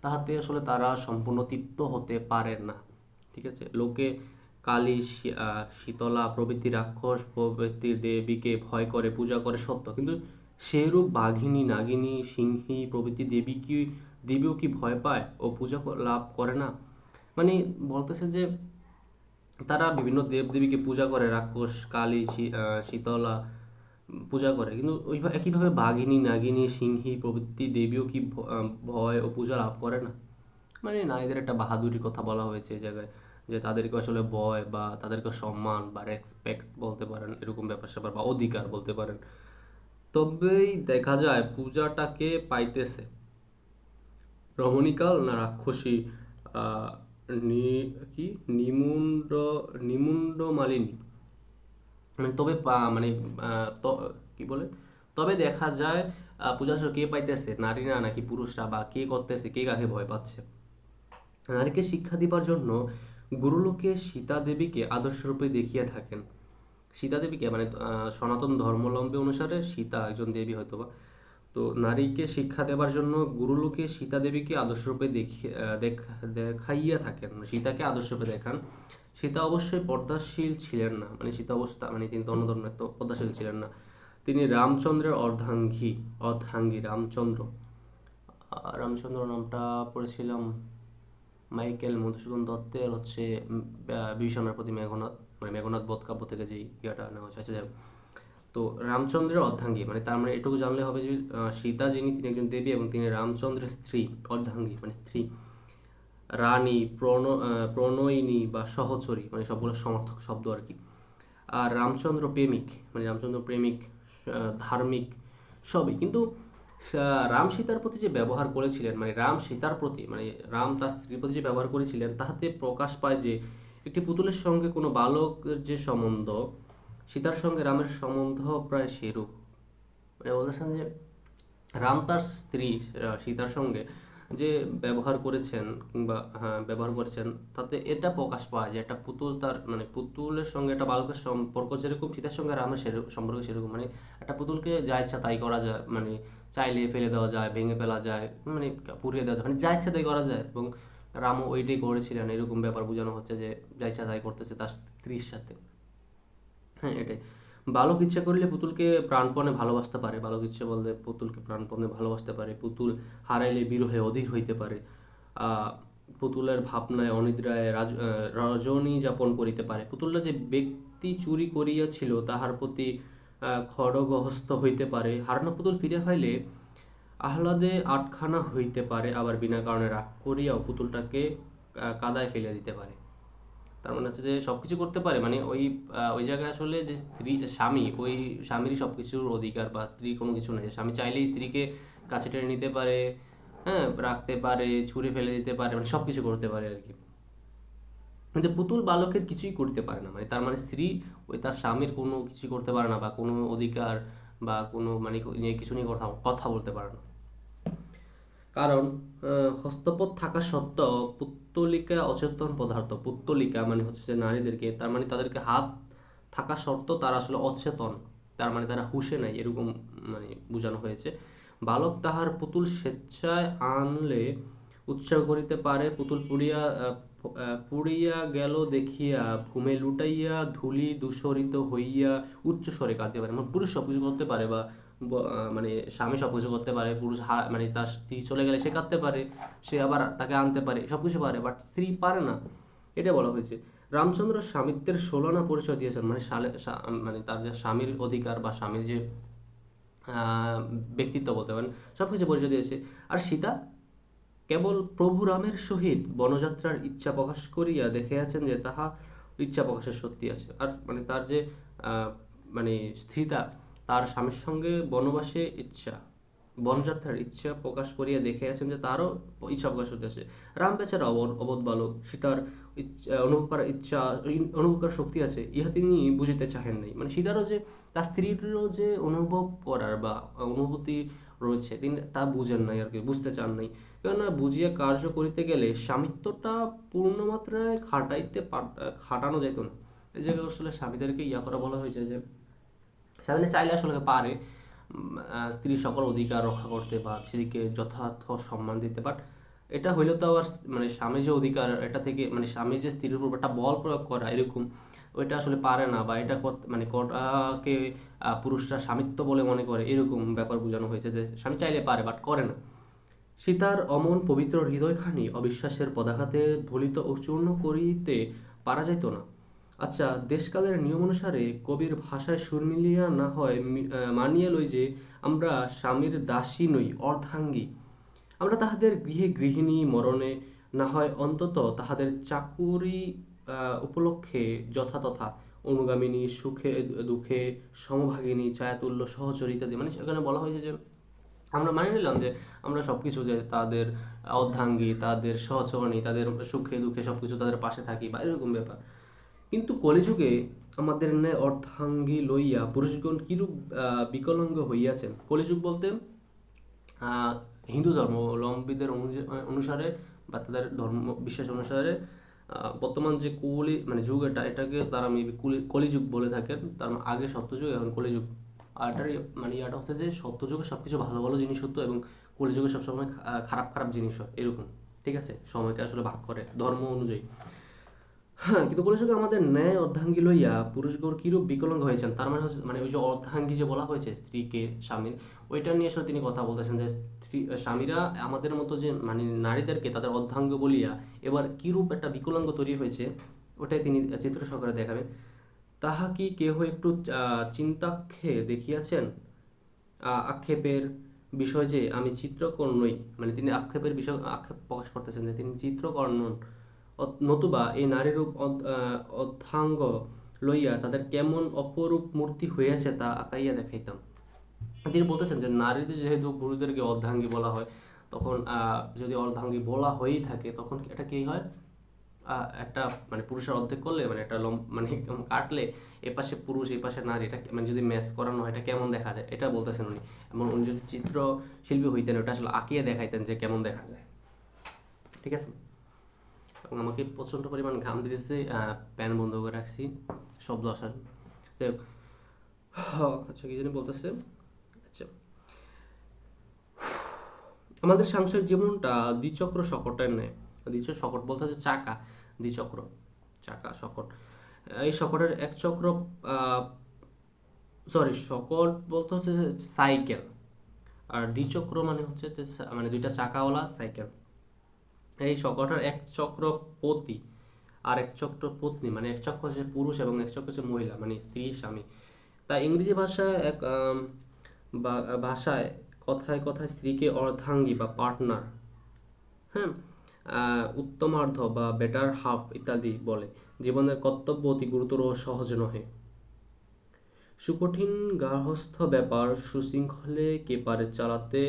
তাহাতে আসলে তারা সম্পূর্ণ তৃপ্ত হতে পারেন না। ঠিক আছে, লোকে কালী শীতলা প্রভৃতি রাক্ষস প্রভৃতি দেবীকে ভয় করে পূজা করে সত্য, কিন্তু সেইরূপ বাঘিনী নাগিনী সিংহী প্রভৃতি দেবীও কি ভয় পায় ও পূজা লাভ করে না? মানে বলতেছে যে তারা বিভিন্ন দেবদেবীকে পূজা করে, রাক্ষস কালী শীতলা পূজা করে, কিন্তু একইভাবে বাঘিনী নাগিনী সিংহী প্রভৃতি দেবীও কি ভয় ও পূজা লাভ করে না? মানে নারীদের একটা বাহাদুরির কথা বলা হয়েছে এই জায়গায়, যে তাদেরকে আসলে ভয় বা তাদেরকে সম্মান বা রেসপেক্ট বলতে পারেন, এরকম ব্যাপার স্যাপার বা অধিকার বলতে পারেন, তবেই দেখা যায় পূজাটাকে পাইতেছে। রমণীকাল না রাক্ষসী, নি কি নিমুণ্ড নিমুণ্ডমালিনী, মানে তবে মানে কি বলে, তবে দেখা যায় পূজা কে পাইতেছে, নারীরা নাকি পুরুষরা, বা কে করতেছে, কে কাকে ভয় পাচ্ছে। নারীকে শিক্ষা দিবার জন্য গুরুলোকে সীতা দেবীকে আদর্শরূপে দেখিয়ে থাকেন। সীতা দেবীকে মানে সনাতন ধর্মাবলম্বী অনুসারে সীতা একজন দেবী হয়তোবা। তো নারীকে শিক্ষা দেবার জন্য গুরুলোকে সীতা দেবীকে আদর্শরূপে দেখাইয়া থাকেন, মানে সীতাকে আদর্শরূপে দেখান। সীতা অবশ্যই পর্দাশীল ছিলেন না, মানে সীতা অবস্থা মানে তিনি তো অন্য ধরনের, তো পর্দাশীল ছিলেন না। তিনি রামচন্দ্রের অর্ধাঙ্গী রামচন্দ্র। রামচন্দ্র নামটা পড়েছিলাম মাইকেল মধুসূদন দত্তের হচ্ছে বিভীষণের প্রতি মেঘনাদ, মানে মেঘনাদ বধ কাব্য থেকে যেই ইয়াটা নেওয়া হয়েছে। তো রামচন্দ্রের অর্ধাঙ্গী মানে তার মানে এটুকু জানলে হবে যে সীতা যিনি তিনি একজন দেবী এবং তিনি রামচন্দ্রের স্ত্রী। অর্ধাঙ্গী মানে স্ত্রী। রানী, প্রণয়িনী বা সহচরী মানে সবগুলো সমর্থক শব্দ আর কি। আর রামচন্দ্র প্রেমিক, মানে রামচন্দ্র প্রেমিক, ধার্মিক, সবই। কিন্তু রাম সীতার প্রতি যে ব্যবহার করেছিলেন, মানে রাম সীতার প্রতি, মানে রাম তার স্ত্রীর প্রতি যে ব্যবহার করেছিলেন, তাহাতে প্রকাশ পায় যে একটি পুতুলের সঙ্গে কোনো বালকের যে সম্বন্ধ, সীতার সঙ্গে রামের সম্বন্ধ প্রায় সেরূপ। মানে বলতেছেন যে রাম তার স্ত্রী সীতার সঙ্গে যে ব্যবহার করেছেন, কিংবা হ্যাঁ ব্যবহার করেছেন, তাতে এটা প্রকাশ পায় যে একটা পুতুল তার মানে পুতুলের সঙ্গে একটা বালকের সম্পর্ক যেরকম, সীতার সঙ্গে রামের সম্পর্ক সেরকম। মানে একটা পুতুলকে যা ইচ্ছা তাই করা যায়, মানে চাইলে ফেলে দেওয়া যায়, ভেঙে ফেলা যায়, মানে পুড়িয়ে দেওয়া যায়, মানে যা ইচ্ছা তাই করা যায়। এবং রামও ওইটাই করেছিলেন, এরকম ব্যাপার বোঝানো হচ্ছে যে যা ইচ্ছা তাই করতেছে তার স্ত্রীর সাথে। হ্যাঁ এটাই। বালক ইচ্ছা করলে পুতুলকে প্রাণপণে ভালোবাসতে পারে, বালক ইচ্ছে বলতে পুতুলকে প্রাণপণে ভালোবাসতে পারে। পুতুল হারাইলে বিরহে অধীর হইতে পারে। পুতুলের ভাবনায় অনিদ্রায় রজনী যাপন করিতে পারে। পুতুলটা যে ব্যক্তি চুরি করিয়াছিল তাহার প্রতি খড়গহস্ত হইতে পারে। হারানো পুতুল ফিরে পাইলে আহ্লাদে আটখানা হইতে পারে, আবার বিনা কারণে রাগ করিয়াও পুতুলটাকে কাদায় ফেলে দিতে পারে। তার মানে হচ্ছে যে সব কিছু করতে পারে, মানে ওই ওই জায়গায় আসলে যে স্ত্রী স্বামী, ওই স্বামীরই সব কিছুর অধিকার, বা স্ত্রীর কোনো কিছু নেই। স্বামী চাইলেই স্ত্রীকে কাছে টেনে নিতে পারে, হ্যাঁ রাখতে পারে, ছুঁড়ে ফেলে দিতে পারে, মানে সব কিছু করতে পারে আর কি। কিন্তু পুতুল বালকের কিছুই করতে পারে না, মানে তার মানে স্ত্রী ওই তার স্বামীর কোনো কিছুই করতে পারে না, বা কোনো অধিকার বা কোনো মানে নিয়ে কিছু নিয়ে কথা কথা বলতে পারে না। কারণ হস্তপদ থাকা সত্ত্বেও পুত্তলিকা অচেতন পদার্থ। পুত্তলিকা মানে হচ্ছে যে নারীদেরকে, তার মানে তাদেরকে হাত থাকা সত্ত্বেও তারা আসলে অচেতন, তার মানে তারা হুঁশে নাই, এরকম মানে বোঝানো হয়েছে। বালক তাহার পুতুল স্বেচ্ছায় আনলে উৎসাহ করিতে পারে। পুতুল পুড়িয়া গেল দেখিয়া ভূমে লুটাইয়া ধূলি দূষরিত হইয়া উচ্চস্বরে কাঁদিতে পারে। মানে পুরুষ সব কিছু করতে পারে, বা মানে স্বামী সব কিছু করতে পারে, পুরুষ মানে তার স্ত্রী চলে গেলে সে কাঁদতে পারে, সে আবার তাকে আনতে পারে, সব কিছু পারে, বাট স্ত্রী পারে না, এটা বলা হয়েছে। রামচন্দ্র স্বামিত্বের 16 পরিচয় দিয়েছেন, মানে মানে তার যে স্বামীর অধিকার বা স্বামীর যে ব্যক্তিত্ব বলতে পারেন, সব কিছু পরিচয় দিয়েছে। আর সীতা কেবল প্রভু রামের সহিত বনযাত্রার ইচ্ছা প্রকাশ করিয়া দেখিয়াছেন যে তাহা ইচ্ছা প্রকাশের সত্যি আছে। আর মানে তার যে মানে স্থিতা, তার স্বামীর সঙ্গে বনবাসে ইচ্ছা, বনযাত্রার ইচ্ছা প্রকাশ করিয়া দেখিয়াছেন যে তারও ইচ্ছা প্রকাশ হইতেছে। রাম বেচারা অবোধ বালক, সীতার অনুভব করার ইচ্ছা, অনুভব করার শক্তি আছে, ইহা তিনি বুঝিতে চাহেন নাই। মানে সীতারও যে তার স্ত্রীরও যে অনুভব করার বা অনুভূতি রয়েছে, তিনি তা বুঝেন নাই আর কি, বুঝতে চান নাই। কেননা বুঝিয়া কার্য করিতে গেলে স্বামিত্বটা পূর্ণমাত্রায় খাটানো যেত না। এই জায়গায় আসলে স্বামীদেরকে ইয়া করা বলা হয়েছে যে স্বামী চাইলে আসলে পারে স্ত্রীর সকল অধিকার রক্ষা করতে বা স্ত্রীকে যথার্থ সম্মান দিতে, বাট এটা হইলে তো আবার মানে স্বামীর যে অধিকার এটা থেকে, মানে স্বামী যে স্ত্রীর উপর একটা বল প্রয়োগ করা এরকম, ওইটা আসলে পারে না, বা এটা মানে কটাকে পুরুষরা স্বামিত্ব বলে মনে করে, এরকম ব্যাপার বোঝানো হয়েছে যে স্বামী চাইলে পারে বাট করে না। সীতার অমন পবিত্র হৃদয়খানি অবিশ্বাসের পদাঘাতে ধলিত ও চূর্ণ করিতে পারা যাইত না। আচ্ছা, দেশকালের নিয়ম অনুসারে কবির ভাষায় সুর মিলিয়া না হয় মানিয়ে লই যে আমরা স্বামীর দাসী নই, অর্ধাঙ্গী। আমরা তাহাদের গৃহে গৃহিণী, মরণে না হয় অন্তত তাহাদের চাকুরি উপলক্ষে যথাতথা অনুগামিনী, সুখে দুঃখে সমভাগিনী, ছায়াতুল্য, সহচর ইত্যাদি। মানে সেখানে বলা হয়েছে যে আমরা মানি নিলাম যে আমরা সব কিছু, যে তাদের অর্ধাঙ্গী, তাদের সহচরণী, তাদের সুখে দুঃখে সব কিছু তাদের পাশে থাকি বা এরকম ব্যাপার। কিন্তু কলিযুগে আমাদের ন্যায় অর্ধাঙ্গী লইয়া পুরুষগণ কিরূপ বিকলাঙ্গ হইয়াছেন। কলিযুগ বলতে আহ, হিন্দু ধর্মাবলম্বীদের অনুসারে বা তাদের ধর্ম বিশ্বাস অনুসারে বর্তমান যে যুগ, এটাকে তারা মেবি কলিযুগ বলে থাকেন। তার আগে সত্যযুগ, এখন কলিযুগ। আর এটার ইয়াটা হচ্ছে যে সত্যযুগে সব কিছু ভালো ভালো জিনিস হতো এবং কলিযুগে সবসময় খারাপ খারাপ জিনিস হয়, এরকম। ঠিক আছে, সময়কে আসলে ভাগ করে ধর্ম অনুযায়ী। হ্যাঁ, কিন্তু কলিযুগে আমাদের ন্যায় অর্ধাঙ্গী লইয়া পুরুষগণ কিরূপ বিকলাঙ্গ হয়েছেন, তার মানে হচ্ছে ওই যে অর্ধাঙ্গী যে বলা হয়েছে স্ত্রীকে, স্বামীর, ওইটা নিয়ে আসলে তিনি কথা বলতেছেন যে স্বামীরা আমাদের মতো যে নারীদেরকে তাদের অর্ধাঙ্গ বলিয়া এবার কিরূপ একটা বিকলাঙ্গ তৈরি হয়েছে, ওটাই তিনি চিত্র সহকারে দেখাবেন। তাহা কি কেহ একটু চিন্তাক্ষে দেখিয়াছেন? আক্ষেপের বিষয় যে আমি চিত্রকর নই, তিনি আক্ষেপের বিষয় আক্ষেপ প্রকাশ করতেছেন যে তিনি চিত্রকর নন, নতুবা এই নারীরূপ অর্ধাঙ্গ লইয়া তাদের কেমন অপরূপ মূর্তি হইয়াছে তা আঁকাইয়া দেখাইতাম। তিনি বলতেছেন যে নারীদের যেহেতু পুরুষদেরকে অর্ধাঙ্গী বলা হয়, তখন যদি অর্ধাঙ্গী বলা হয়েই থাকে তখন এটা কি হয়, একটা পুরুষের অর্ধেক করলে একটা কাটলে এপাশে পুরুষ এপাশে নারী, এটা যদি ম্যাচ করানো হয় এটা কেমন দেখা যায়, এটা বলতেছেন উনি। এবং উনি যদি চিত্র শিল্পী হইতেন, ওটা আসলে আঁকিয়ে দেখাইতেন যে কেমন দেখা যায়। ঠিক আছে। এবং আমাকে প্রচণ্ড পরিমাণ ঘাম দিতেছে, প্যান বন্ধ করে রাখছি শব্দ আসার। আচ্ছা, কি জানি বলতেছে। আচ্ছা, আমাদের সাংসারিক জীবনটা দ্বিচক্র শকটের ন্যায়। দ্বিচক্র শকট বলতে হচ্ছে চাকা, দ্বিচক্র, চাকা, শকট। এই শকটের এক চক্র, সরি, শকট বলতে হচ্ছে যে সাইকেল, আর দ্বিচক্র মানে হচ্ছে যে দুইটা চাকাওয়ালা সাইকেল। এই শকটের এক চক্র পতি আর এক চক্র পত্নী, এক চক্র হচ্ছে পুরুষ এবং এক চক্র হচ্ছে মহিলা, স্ত্রী স্বামী। তা ইংরেজি ভাষায় ভাষায় কথায় কথায় স্ত্রীকে অর্ধাঙ্গী বা পার্টনার, হ্যাঁ, উত্তমার্ধ বা বেটার হাফ ইত্যাদি বলে। জীবনের কর্তব্য অতি গুরুতর ও সহজ নহে। সুকঠিন গার্হস্থ্য ব্যাপার সুশৃঙ্খলে কে পারে চালাতে,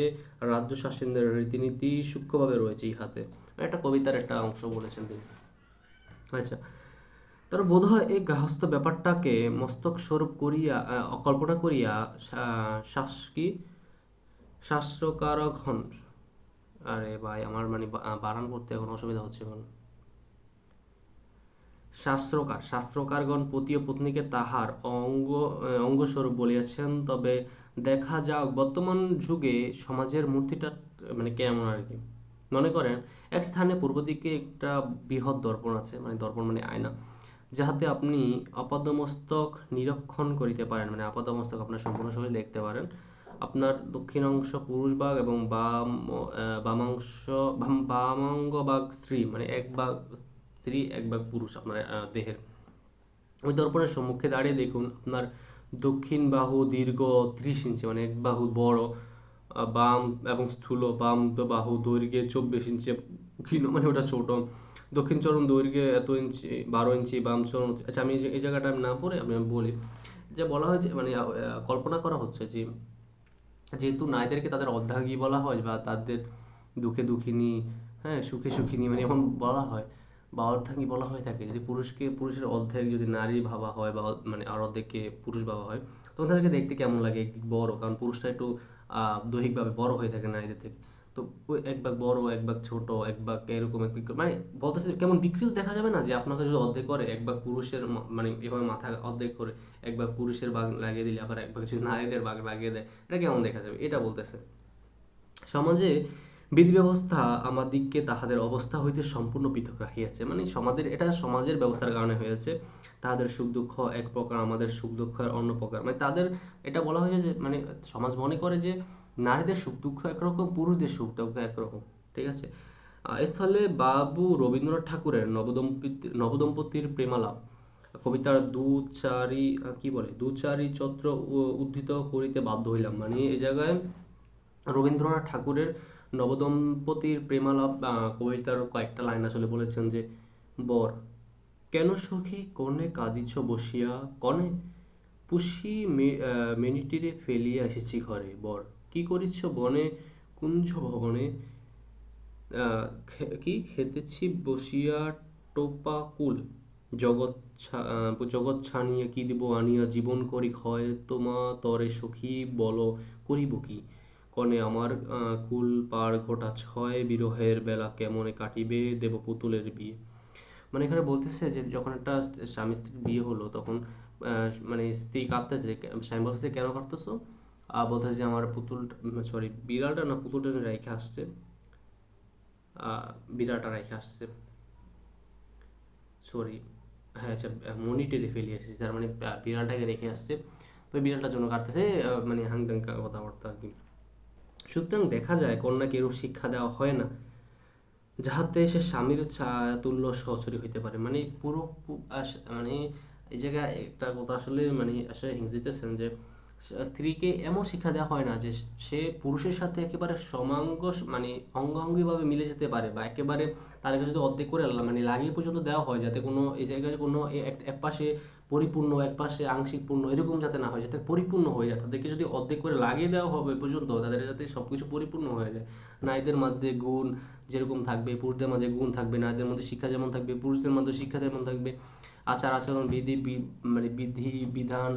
রাজ্য শাসনের রীতিনীতি সূক্ষ্মভাবে রয়েছে ইহাতে। একটা কবিতার একটা অংশ বলেছেন তিনি। আচ্ছা, তার বোধ হয় এই গার্হস্থ্য ব্যাপারটাকে মস্তক স্বরূপ করিয়া কল্পনা করিয়া কি শাস্ত্রকারগণ, আরে ভাই আমার বানান করতে এখন অসুবিধা হচ্ছে এখন। শাস্ত্রকারগণ পতি ও পত্নীকে তাহার অঙ্গস্বরূপ বলিয়াছেন। তবে দেখা যাক বর্তমান যুগে সমাজের মূর্তিটা কেমন আর কি। মনে করেন এক স্থানে পূর্ব দিকে একটা বৃহৎ দর্পণ আছে, দর্পণ আয়না, যাহাতে আপনি আপাদমস্তক নিরীক্ষণ করিতে পারেন, আপাদমস্তক আপনার সম্পূর্ণ শরীর দেখতে পারেন। আপনার দক্ষিণ অংশ পুরুষ ভাগ এবং বামাঙ্গ ভাগ স্ত্রী, এক ভাগ স্ত্রী এক ভাগ পুরুষ আপনার দেহের। ওই দর্পণের সম্মুখে দাঁড়িয়ে দেখুন আপনার দক্ষিণ বাহু দীর্ঘ 30 ইঞ্চি, এক বাহু বড়, বাম এবং স্থূল বাম বাহু দৈর্ঘ্যে 24 ইঞ্চি ক্ষীণ, ওটা ছোট। দক্ষিণ চরণ দৈর্ঘ্যে এত ইঞ্চি, 12 ইঞ্চি, বাম চরণ। আচ্ছা, আমি এই জায়গাটা না পড়ে আমি বলি যে বলা হয় যে কল্পনা করা হচ্ছে যে যেহেতু নারীদেরকে তাদের অর্ধাঙ্গী বলা হয় বা তাদের দুঃখে দুঃখিনী, হ্যাঁ, সুখে সুখিনী, এমন বলা হয় বা অর্ধাঙ্গী বলা হয়ে থাকে। যদি পুরুষের অর্ধেক যদি নারী ভাবা হয় বা আর অর্ধেককে পুরুষ ভাবা হয়, তখন তাদেরকে দেখতে কেমন লাগে, একদিক বড়, কারণ পুরুষটা একটু দৈহিকভাবে বড় হয়ে থাকে নারীদের থেকে। তো ওই এক ভাগ বড়, এক ভাগ ছোট, এক ভাগ এরকম এক বলতেছে কেমন বিকৃত দেখা যাবে না, যে আপনাকে যদি অর্ধেক করে এক ভাগ পুরুষের এভাবে মাথা অর্ধেক করে এক ভাগ পুরুষের ভাগ লাগিয়ে দিলে আবার এক ভাগ যদি নারীদের ভাগ লাগিয়ে দেয়, এটা কেমন দেখা যাবে, এটা বলতেছে। সমাজে বিধি ব্যবস্থা আমাদিগকে তাহাদের অবস্থা হইতে সম্পূর্ণ পৃথক রাখিয়াছে। সমাজের, এটা সমাজের ব্যবস্থার কারণে হয়েছে। তাহাদের সুখ দুঃখ এক প্রকার, আমাদের সুখ দুঃখের অন্য প্রকার। তাদের এটা বলা হয়েছে যে সমাজ মনে করে যে নারীদের সুখ দুঃখ একরকম, পুরুষদের সুখ দুঃখ একরকম। ঠিক আছে। স্থলে বাবু রবীন্দ্রনাথ ঠাকুরের নবদম্পতির প্রেমালাপ কবিতার দুচারি চত্র উদ্ধৃত করিতে বাধ্য হইলাম। এই জায়গায় রবীন্দ্রনাথ ঠাকুরের নবদম্পতির প্রেমালাপ কবিতার কয়েকটা লাইন আসলে বলেছেন যে, বর কেন সখী কনে কাঁদিছ বসিয়া, কনে পুষি মেনিটিরে ফেলিয়া এসেছি ঘরে। বর কি করিচ্ছ বনে কুঞ্জ ভবনে, কি খেতেছি বসিয়া টোপা কুল, জগৎ ছানিয়া কি দিব আনিয়া, জীবন করি ক্ষয় তোমা তরে সখী, বল করিব কি, কনে আমার কুল পার গোটা ছয়, বিরহের বেলা কেমনে কাটিবে, দেব পুতুলের বিয়ে। মানে এখানে বলতেছে যে যখন একটা স্বামী স্ত্রীর বিয়ে হলো তখন মানে স্ত্রী কাঁদতেছে, স্বামী বলতেছে কেন কাঁদতেছো, বলতেছে যে আমার পুতুল, সরি বিড়ালটা না পুতুলটা যেন রেখে আসছে, বিড়ালটা রেখে আসছে, সরি, হ্যাঁ আচ্ছা, মনিটরে ফেলে এসেছি, তার মানে বিড়ালটাকে রেখে আসছে, তো ওই বিড়ালটার জন্য কাটতেছে, মানে হাংটাং কথাবার্তা আর কি। সুতরাং দেখা যায় কন্যাকে এরূপ শিক্ষা দেওয়া হয় না যাহাতে সে স্বামীর তুল্য সহচরী হইতে পারে। মানে পুরো মানে এই জায়গায় একটা কথা আসলে মানে আসলে হিংজিতেছেন যে স্ত্রীকে এমন শিক্ষা দেওয়া হয় না যে সে পুরুষের সাথে একেবারে সমাঙ্গ মানে অঙ্গাঙ্গিভাবে মিলে যেতে পারে, বা একেবারে তাদেরকে যদি অর্ধেক করে মানে লাগিয়ে পর্যন্ত দেওয়া হয়, যাতে কোনো এই জায়গায় কোনো এক পাশে পরিপূর্ণ এক পাশে আংশিক পূর্ণ এরকম যাতে না হয়, যাতে পরিপূর্ণ হয়ে যায়। তাদেরকে যদি অর্ধেক করে লাগিয়ে দেওয়া হবে পর্যন্ত তাদের যাতে সব কিছু পরিপূর্ণ হয়ে যায়। নারীদের মধ্যে গুণ যেরকম থাকবে পুরুষদের মাঝে গুণ থাকবে, নারীদের মধ্যে শিক্ষা যেমন থাকবে পুরুষদের মধ্যে শিক্ষা তেমন থাকবে, আচার আচরণ বিধি মানে বিধি বিধান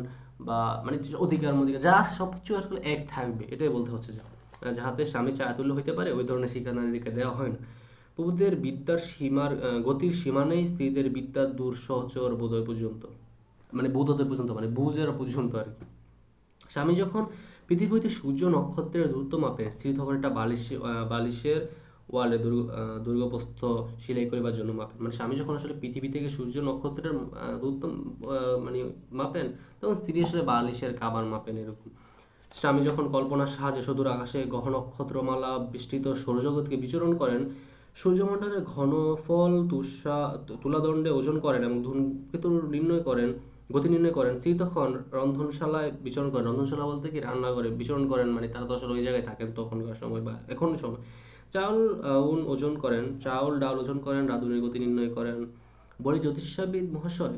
বা মানে অধিকার মধিকার যা আছে সব কিছু আসলে এক থাকবে, এটাই বলতে হচ্ছে যে যাহাতে স্বামী চাতুল্য হইতে পারে ওই ধরনের শিক্ষা নারীকে দেওয়া হয় না। প্রভুদের বিদ্যার সীমার গতির সীমা নেই, স্ত্রীদের বিদ্যার দূর সহচর বোধয় পর্যন্ত, মানে বোধোদয় পর্যন্ত মানে বুঝের পর্যন্ত আর কি। স্বামী যখন পৃথিবী হইতে সূর্য নক্ষত্রের দূরত্ব মাপেন, স্ত্রী তখন একটা বালিশের ওয়ালে দুর্গপ্রস্থ সেলাই করিবার জন্য মাপেন। মানে স্বামী যখন আসলে পৃথিবী থেকে সূর্য নক্ষত্রের দূরত্ব মানে মাপেন, তখন স্ত্রী আসলে বালিশের কাবার মাপেন এরকম। স্বামী যখন কল্পনার সাহায্যে সুদূর আকাশে গ্রহ নক্ষত্রমালা বিস্তৃত সৌরজগৎকে বিচরণ করেন, সূর্যমণ্ডলের ঘনফল তুলাদণ্ডে ওজন করেন এবং ধূমকেতু নির্ণয় করেন, গতি নির্ণয় করেন, স্ত্রী তখন রন্ধনশালায় বিচরণ করেন। রন্ধনশালা বলতে কি রান্নাঘরে বিচরণ করেন, মানে তারা তো আসলে ওই জায়গায় থাকেন তখনকার সময় বা এখনকার সময়। চাউল ওজন করেন, চাউল ডাল ওজন করেন, রাঁধুনির গতি নির্ণয় করেন। বলি জ্যোতিষবিদ মহাশয়,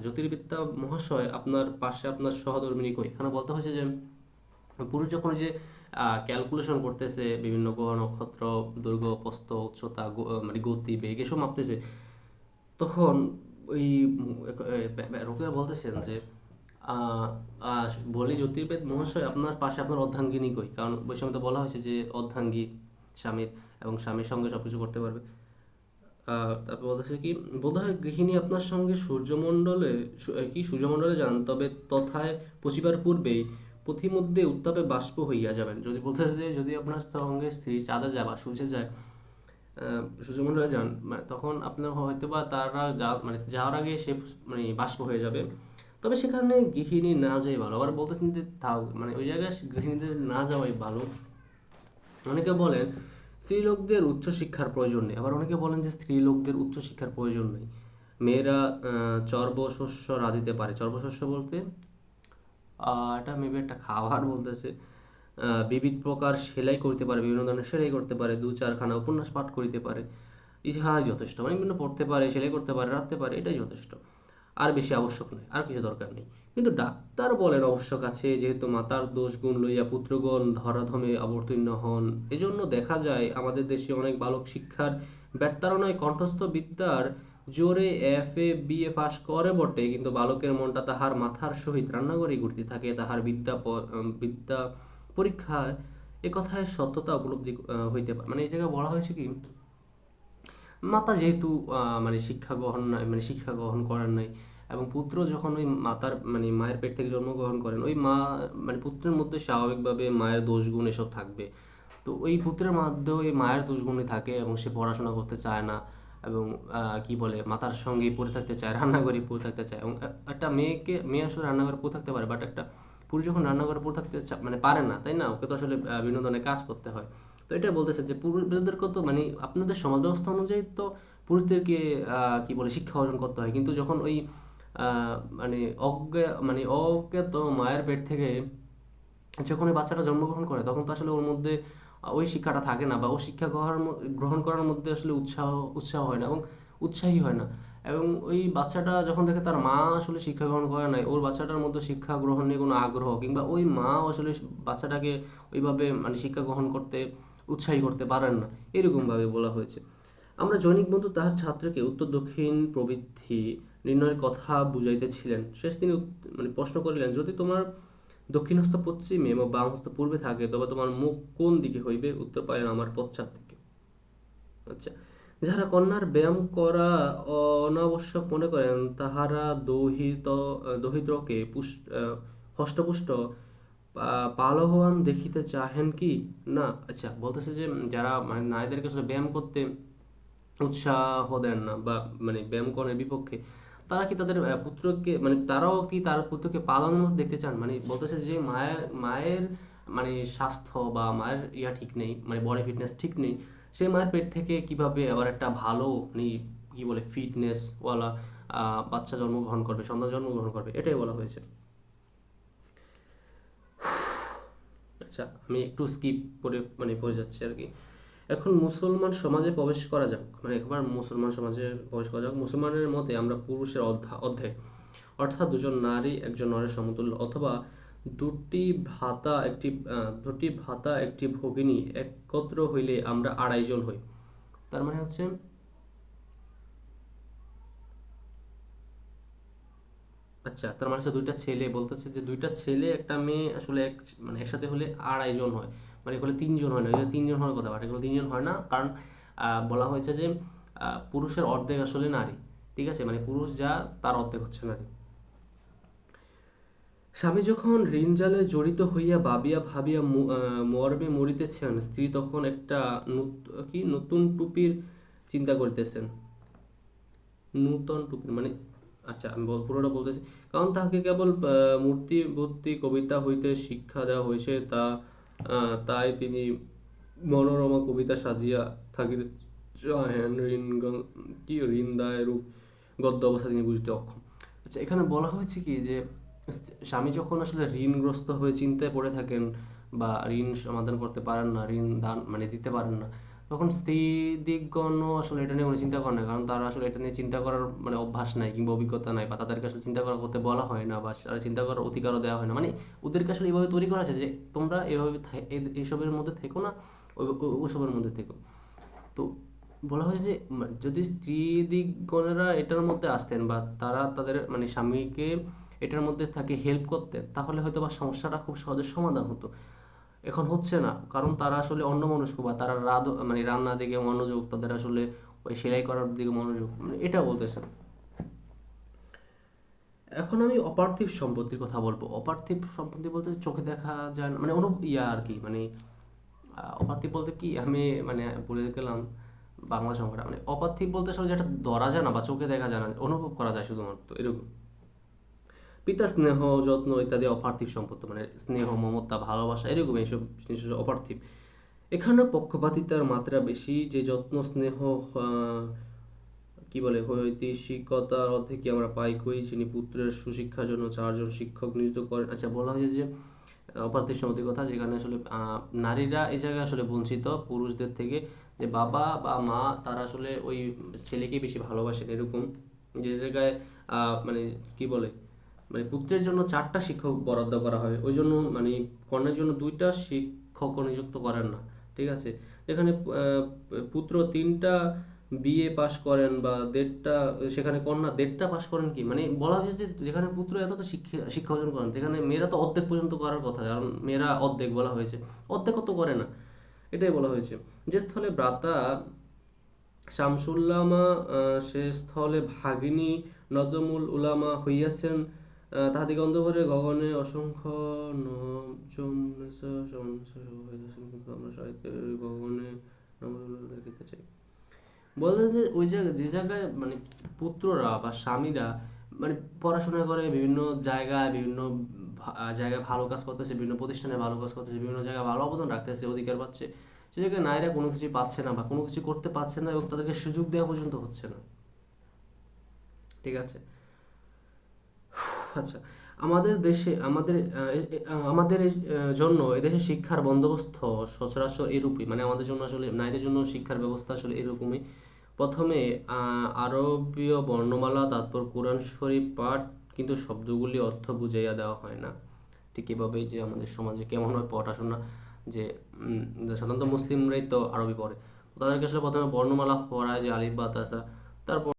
জ্যোতির্বিদ্যা মহাশয় আপনার পাশে আপনার সহধর্মিনী কই। এখানে বলতে হয়েছে যে পুরুষ যখন যে ক্যালকুলেশন করতেছে বিভিন্ন গ্রহ নক্ষত্র দৈর্ঘ্য প্রস্থ উচ্চতা মানে গতি বেগ এসব মাপতেছে, তখন ওই রোকেয়া বলতেছেন যে বলি জ্যোতির্বিদ মহাশয় আপনার পাশে আপনার অর্ধাঙ্গিনী কই, কারণ ওই সময় তো বলা হয়েছে যে অর্ধাঙ্গী স্বামীর এবং স্বামীর সঙ্গে সব কিছু করতে পারবে। তারপর বলতেছে কি, বোধহয় গৃহিণী আপনার সঙ্গে সূর্যমণ্ডলে যান, তবে তথায় পৌঁছিবার পূর্বেই পথিমধ্যে উত্তাপে বাষ্প হইয়া যাবেন। যদি বলতেছে যে যদি আপনার সঙ্গে স্ত্রী চাঁদে যায় বা সূর্যে যায়, সূর্যমণ্ডলে যান, তখন আপনার হয়তো বা তারা মানে যাওয়ার আগে সে মানে বাষ্প হয়ে যাবে, তবে সেখানে গৃহিণী না যাই ভালো। আবার বলতেছেন যে তাও মানে ওই জায়গায় গৃহিণীদের না যাওয়াই ভালো। অনেকে বলেন স্ত্রীলোকদের উচ্চশিক্ষার প্রয়োজন নেই, আবার অনেকে বলেন যে স্ত্রীলোকদের উচ্চশিক্ষার প্রয়োজন নেই। মেয়েরা চর্বশস্য রাঁধিতে পারে। চর্বশস্য বলতে এটা মেবি একটা খাবার বলতেছে। বিবিধ প্রকার সেলাই করতে পারে, বিভিন্ন ধরনের সেলাই করতে পারে, 2-4খানা উপন্যাস পাঠ করিতে পারে, ইহাই যথেষ্ট। মানে বিভিন্ন পড়তে পারে, সেলাই করতে পারে, রাখতে পারে, এটাই যথেষ্ট। আর বেশি আবশ্যক নয়, আর কিছু দরকার নেই। কিন্তু ডাক্তার বলেন আবশ্যক আছে, যেহেতু মাতার দোষ গুণ লইয়া পুত্রগণ ধরাধমে অবতীর্ণ হন। এজন্য দেখা যায় আমাদের দেশে অনেক বালক শিক্ষার ব্যর্থতারণায় কণ্ঠস্থ বিদ্যার জোরে FA BA পাস করে বটে, কিন্তু বালকের মনটা তাহার মাথার সহিত রান্নাঘরেই ঘুরতে থাকে। তাহার বিদ্যা পরীক্ষায় এ কথায় সত্যতা উপলব্ধি হইতে পারে। মানে এই জায়গায় বলা হয়েছে কি, মাতা যেহেতু মানে শিক্ষা গ্রহণ করেন নাই, এবং পুত্র যখন ওই মাতার মানে মায়ের পেট থেকে জন্মগ্রহণ করেন, ওই মা মানে পুত্রের মধ্যে স্বাভাবিকভাবে মায়ের দোষগুণ এসব থাকবে। তো ওই পুত্রের মধ্যে ওই মায়ের দোষগুণই থাকে এবং সে পড়াশোনা করতে চায় না, এবং কি বলে মাতার সঙ্গেই পড়ে থাকতে চায়, রান্নাঘরে পড়ে থাকতে চায়। এবং একটা মেয়ে আসলে রান্নাঘরে পড়ে থাকতে পারে, বাট একটা পুরুষ যখন রান্নাঘরে পড়ে থাকতে মানে পারে না, তাই না, ওকে তো আসলে বিভিন্ন ধরনের কাজ করতে হয়। তো এটা বলতেছে যে পুরুষদেরকে তো মানে আপনাদের সমাজ ব্যবস্থা অনুযায়ী তো পুরুষদেরকে কি বলে শিক্ষা অর্জন করতে হয়, কিন্তু যখন ওই মানে অজ্ঞাত মায়ের পেট থেকে যখন ওই বাচ্চাটা জন্মগ্রহণ করে, তখন তো আসলে ওর মধ্যে ওই শিক্ষাটা থাকে না, বা ও শিক্ষা গ্রহণ করার মধ্যে আসলে উৎসাহ হয় না এবং উৎসাহী হয় না। এবং ওই বাচ্চাটা যখন দেখে তার মা আসলে শিক্ষা গ্রহণ করে নাই, ওর বাচ্চাটার মধ্যে শিক্ষা গ্রহণ নিয়ে কোনো আগ্রহ, কিংবা ওই মা আসলে বাচ্চাটাকে ওইভাবে মানে শিক্ষা গ্রহণ করতে উৎসাহী করতে পারেন না, এরকমভাবে বলা হয়েছে। আমরা জনৈক বন্ধু তাহার ছাত্রকে উত্তর দক্ষিণ প্রবৃদ্ধি নির্ণয়ের কথা বুঝাইতেছিলেন। শেষ তিনি মানে প্রশ্ন করিলেন, যদি তোমার দক্ষিণ হস্ত পশ্চিমে এবং বাম হস্ত পূর্বে থাকে, তবে তোমার মুখ কোন দিকে হইবে? উত্তর পাইলেন, আমার পশ্চাৎ দিকে। আচ্ছা, যাহারা কন্যার ব্যায়াম করা অনাবশ্যক মনে করেন, তাহারা দহিত্রকে হষ্টপুষ্ট পালহওয়ান দেখিতে চাহেন কি না? আচ্ছা, বলতেছে যে যারা মানে নারীদেরকে আসলে ব্যায়াম করতে উৎসাহ দেন না বা মানে ব্যায়াম করার বিপক্ষে, তারা কি তাদের পুত্রকে মানে তারাও কি তার পুত্রকে পালনের মধ্যে দেখতে চান? মানে বলতেছে যে মায়ের মানে স্বাস্থ্য বা মায়ের ঠিক নেই, মানে বডি ফিটনেস ঠিক নেই, সেই মায়ের পেট থেকে কিভাবে আবার একটা ভালো কি বলে ফিটনেসওয়ালা বাচ্চা জন্মগ্রহণ করবে, সন্তান জন্মগ্রহণ করবে, এটাই বলা হয়েছে। আচ্ছা, আমি একটু স্কিপ করে মানে পড়ে যাচ্ছি আর কি। এখন মুসলমান সমাজে প্রবেশ করা যাক, মানে একবার মুসলমান সমাজে প্রবেশ করা যাক। মুসলমানের মতে আমরা পুরুষের অর্ধেক, অর্থাৎ দুজন নারী একজন নরের সমতুল্য, অথবা দুটি ভাতা একটি ভগিনী একত্র হইলে আমরা 2.5 জন হই। তার মানে হচ্ছে আচ্ছা, তার মানে হচ্ছে দুইটা ছেলে, বলতেছে যে দুইটা ছেলে একটা মেয়ে আসলে মানে একসাথে হলে 2.5 জন হয়, মানে এগুলো 3 জন হয় না, এগুলো 3 জন হওয়ার কথা, বাট এগুলো 3 জন হয় না, কারণ বলা হয়েছে যে পুরুষের অর্ধেক আসলে নারী, ঠিক আছে, মানে পুরুষ যা তার অর্ধেক হচ্ছে নারী। স্বামী যখন ঋণজালে জড়িত হইয়া ভাবিয়া ভাবিয়া মর্মে মরিতেছেন, স্ত্রী তখন একটা নতুন টুপির চিন্তা করিতেছেন। নূতন টুপির মানে, আচ্ছা আমি পুরোটা বলতেছি। কারণ তাহাকে কেবল মূর্তিভর্তি কবিতা হইতে শিক্ষা দেওয়া হয়েছে, তাই তিনি মনোরমা কবিতা সাজিয়া থাকিতে চাহেন, ঋণ দায় রূপ গদ্য অবস্থা তিনি বুঝতে অক্ষম। আচ্ছা, এখানে বলা হয়েছে কি যে স্বামী যখন আসলে ঋণগ্রস্ত হয়ে চিন্তায় পড়ে থাকেন বা ঋণ সমাধান করতে পারেন না, ঋণ দান মানে দিতে পারেন না, তখন স্ত্রীদিগণও আসলে এটা নিয়ে কোনো চিন্তা করে না, কারণ তারা আসলে এটা নিয়ে চিন্তা করার মানে অভ্যাস নাই কিংবা অভিজ্ঞতা নাই, বা তাদেরকে আসলে চিন্তা করা করতে বলা হয় না, বা তারা চিন্তা করার অধিকারও দেওয়া হয় না। মানে ওদেরকে আসলে এইভাবে তৈরি করা আছে যে তোমরা এভাবে এইসবের মধ্যে থেকো না, ওসবের মধ্যে থেকো। তো বলা হয়েছে যে যদি স্ত্রীদিগণেরা এটার মধ্যে আসতেন বা তারা তাদের মানে স্বামীকে এটার মধ্যে থাকে হেল্প করতেন, তাহলে হয়তো বা সমস্যাটা খুব সহজে সমাধান হতো। এখন হচ্ছে না, কারণ তারা আসলে অন্যমনস্ক, বা তারা মানে রান্নার দিকে মনোযোগ, তাদের আসলে ওই সেলাই করার দিকে মনোযোগ, মানে এটা বলতেছেন। এখন আমি অপার্থিব সম্পত্তির কথা বলবো। অপার্থিব সম্পত্তি বলতে চোখে দেখা যায় না, মানে আর কি, মানে অপার্থিব বলতে কি আমি মানে বলে গেলাম বাংলা সংখ্যাটা, মানে অপার্থিব বলতে আসলে যেটা ধরা যায় না বা চোখে দেখা যায় না, অনুভব করা যায় শুধুমাত্র, এরকম। পিতা স্নেহ যত্ন ইত্যাদি অপার্থিব সম্পত্তি, মানে স্নেহ মমতা ভালোবাসা এরকম এইসব জিনিস অপার্থিব। এখানে পক্ষপাতিতার মাত্রা বেশি, যে যত্ন স্নেহ কি বলে হৈতিশিকতার অর্ধেক কি আমরা পাই কই, যিনি পুত্রের সুশিক্ষার জন্য 4 জন শিক্ষক নিযুক্ত করেন। আচ্ছা, বলা হয়েছে যে অপার্থিব সম্পত্তির কথা, যেখানে আসলে নারীরা এই জায়গায় আসলে বঞ্চিত পুরুষদের থেকে, যে বাবা বা মা তারা আসলে ওই ছেলেকে বেশি ভালোবাসেন, এরকম। যে জায়গায় মানে কি বলে মানে পুত্রের জন্য 4টা শিক্ষক বরাদ্দ করা হয়, ওই জন্য মানে কন্যার জন্য 2টা শিক্ষক নিযুক্ত করেন না, ঠিক আছে। যেখানে পুত্র 3টা বিএ পাশ করেন বা 1.5টা, সেখানে কন্যা 1.5টা পাশ করেন, কি মানে বলা হয়েছে যে যেখানে পুত্র এতটা শিক্ষা অর্জন করেন, সেখানে মেয়েরা তো অর্ধেক পর্যন্ত করার কথা, কারণ মেয়েরা অর্ধেক বলা হয়েছে, অর্ধেক তো করে না, এটাই বলা হয়েছে। যে স্থলে ভ্রাতা শামসুল্লামা সে স্থলে ভাগিনী নজমুল উলামা হইয়াছেন, তাহাদিকে অন্ধকারে গগনে অসংখ্য নবযৌবন হইতেছেন, কিন্তু আমরা সাহিত্যের গগনে দেখিতে চাই। বলতে যে ওই জায়গায় যে জায়গায় মানে পুত্ররা বা স্বামীরা মানে পড়াশোনা করে বিভিন্ন জায়গায় জায়গায় ভালো কাজ করতেছে, বিভিন্ন প্রতিষ্ঠানে ভালো কাজ করতেছে, বিভিন্ন জায়গায় ভালো অবদান রাখতেছে, অধিকার পাচ্ছে, সে জায়গায় নারীরা কোনো কিছু পাচ্ছে না বা কোনো কিছু করতে পারছে না, এবং তাদেরকে সুযোগ দেওয়া পর্যন্ত হচ্ছে না, ঠিক আছে। আচ্ছা, আমাদের দেশে আমাদের জন্য এদেশে শিক্ষার বন্দোবস্ত সচরাচর এরূপই, মানে আমাদের জন্য আসলে নারীদের জন্য শিক্ষার ব্যবস্থা আসলে এরকমই প্রথমে আরবীয় বর্ণমালা, তারপর কোরআন শরীফ পাঠ, কিন্তু শব্দগুলি অর্থ বুঝাইয়া দেওয়া হয় না। ঠিক এভাবে যে আমাদের সমাজে কেমন হয় পড়াশোনা, যে সাধারণত মুসলিমরাই তো আরবি পড়ে, তো তাদেরকে আসলে প্রথমে বর্ণমালা পড়ায়, যে আলিফ বা তাসা, তারপর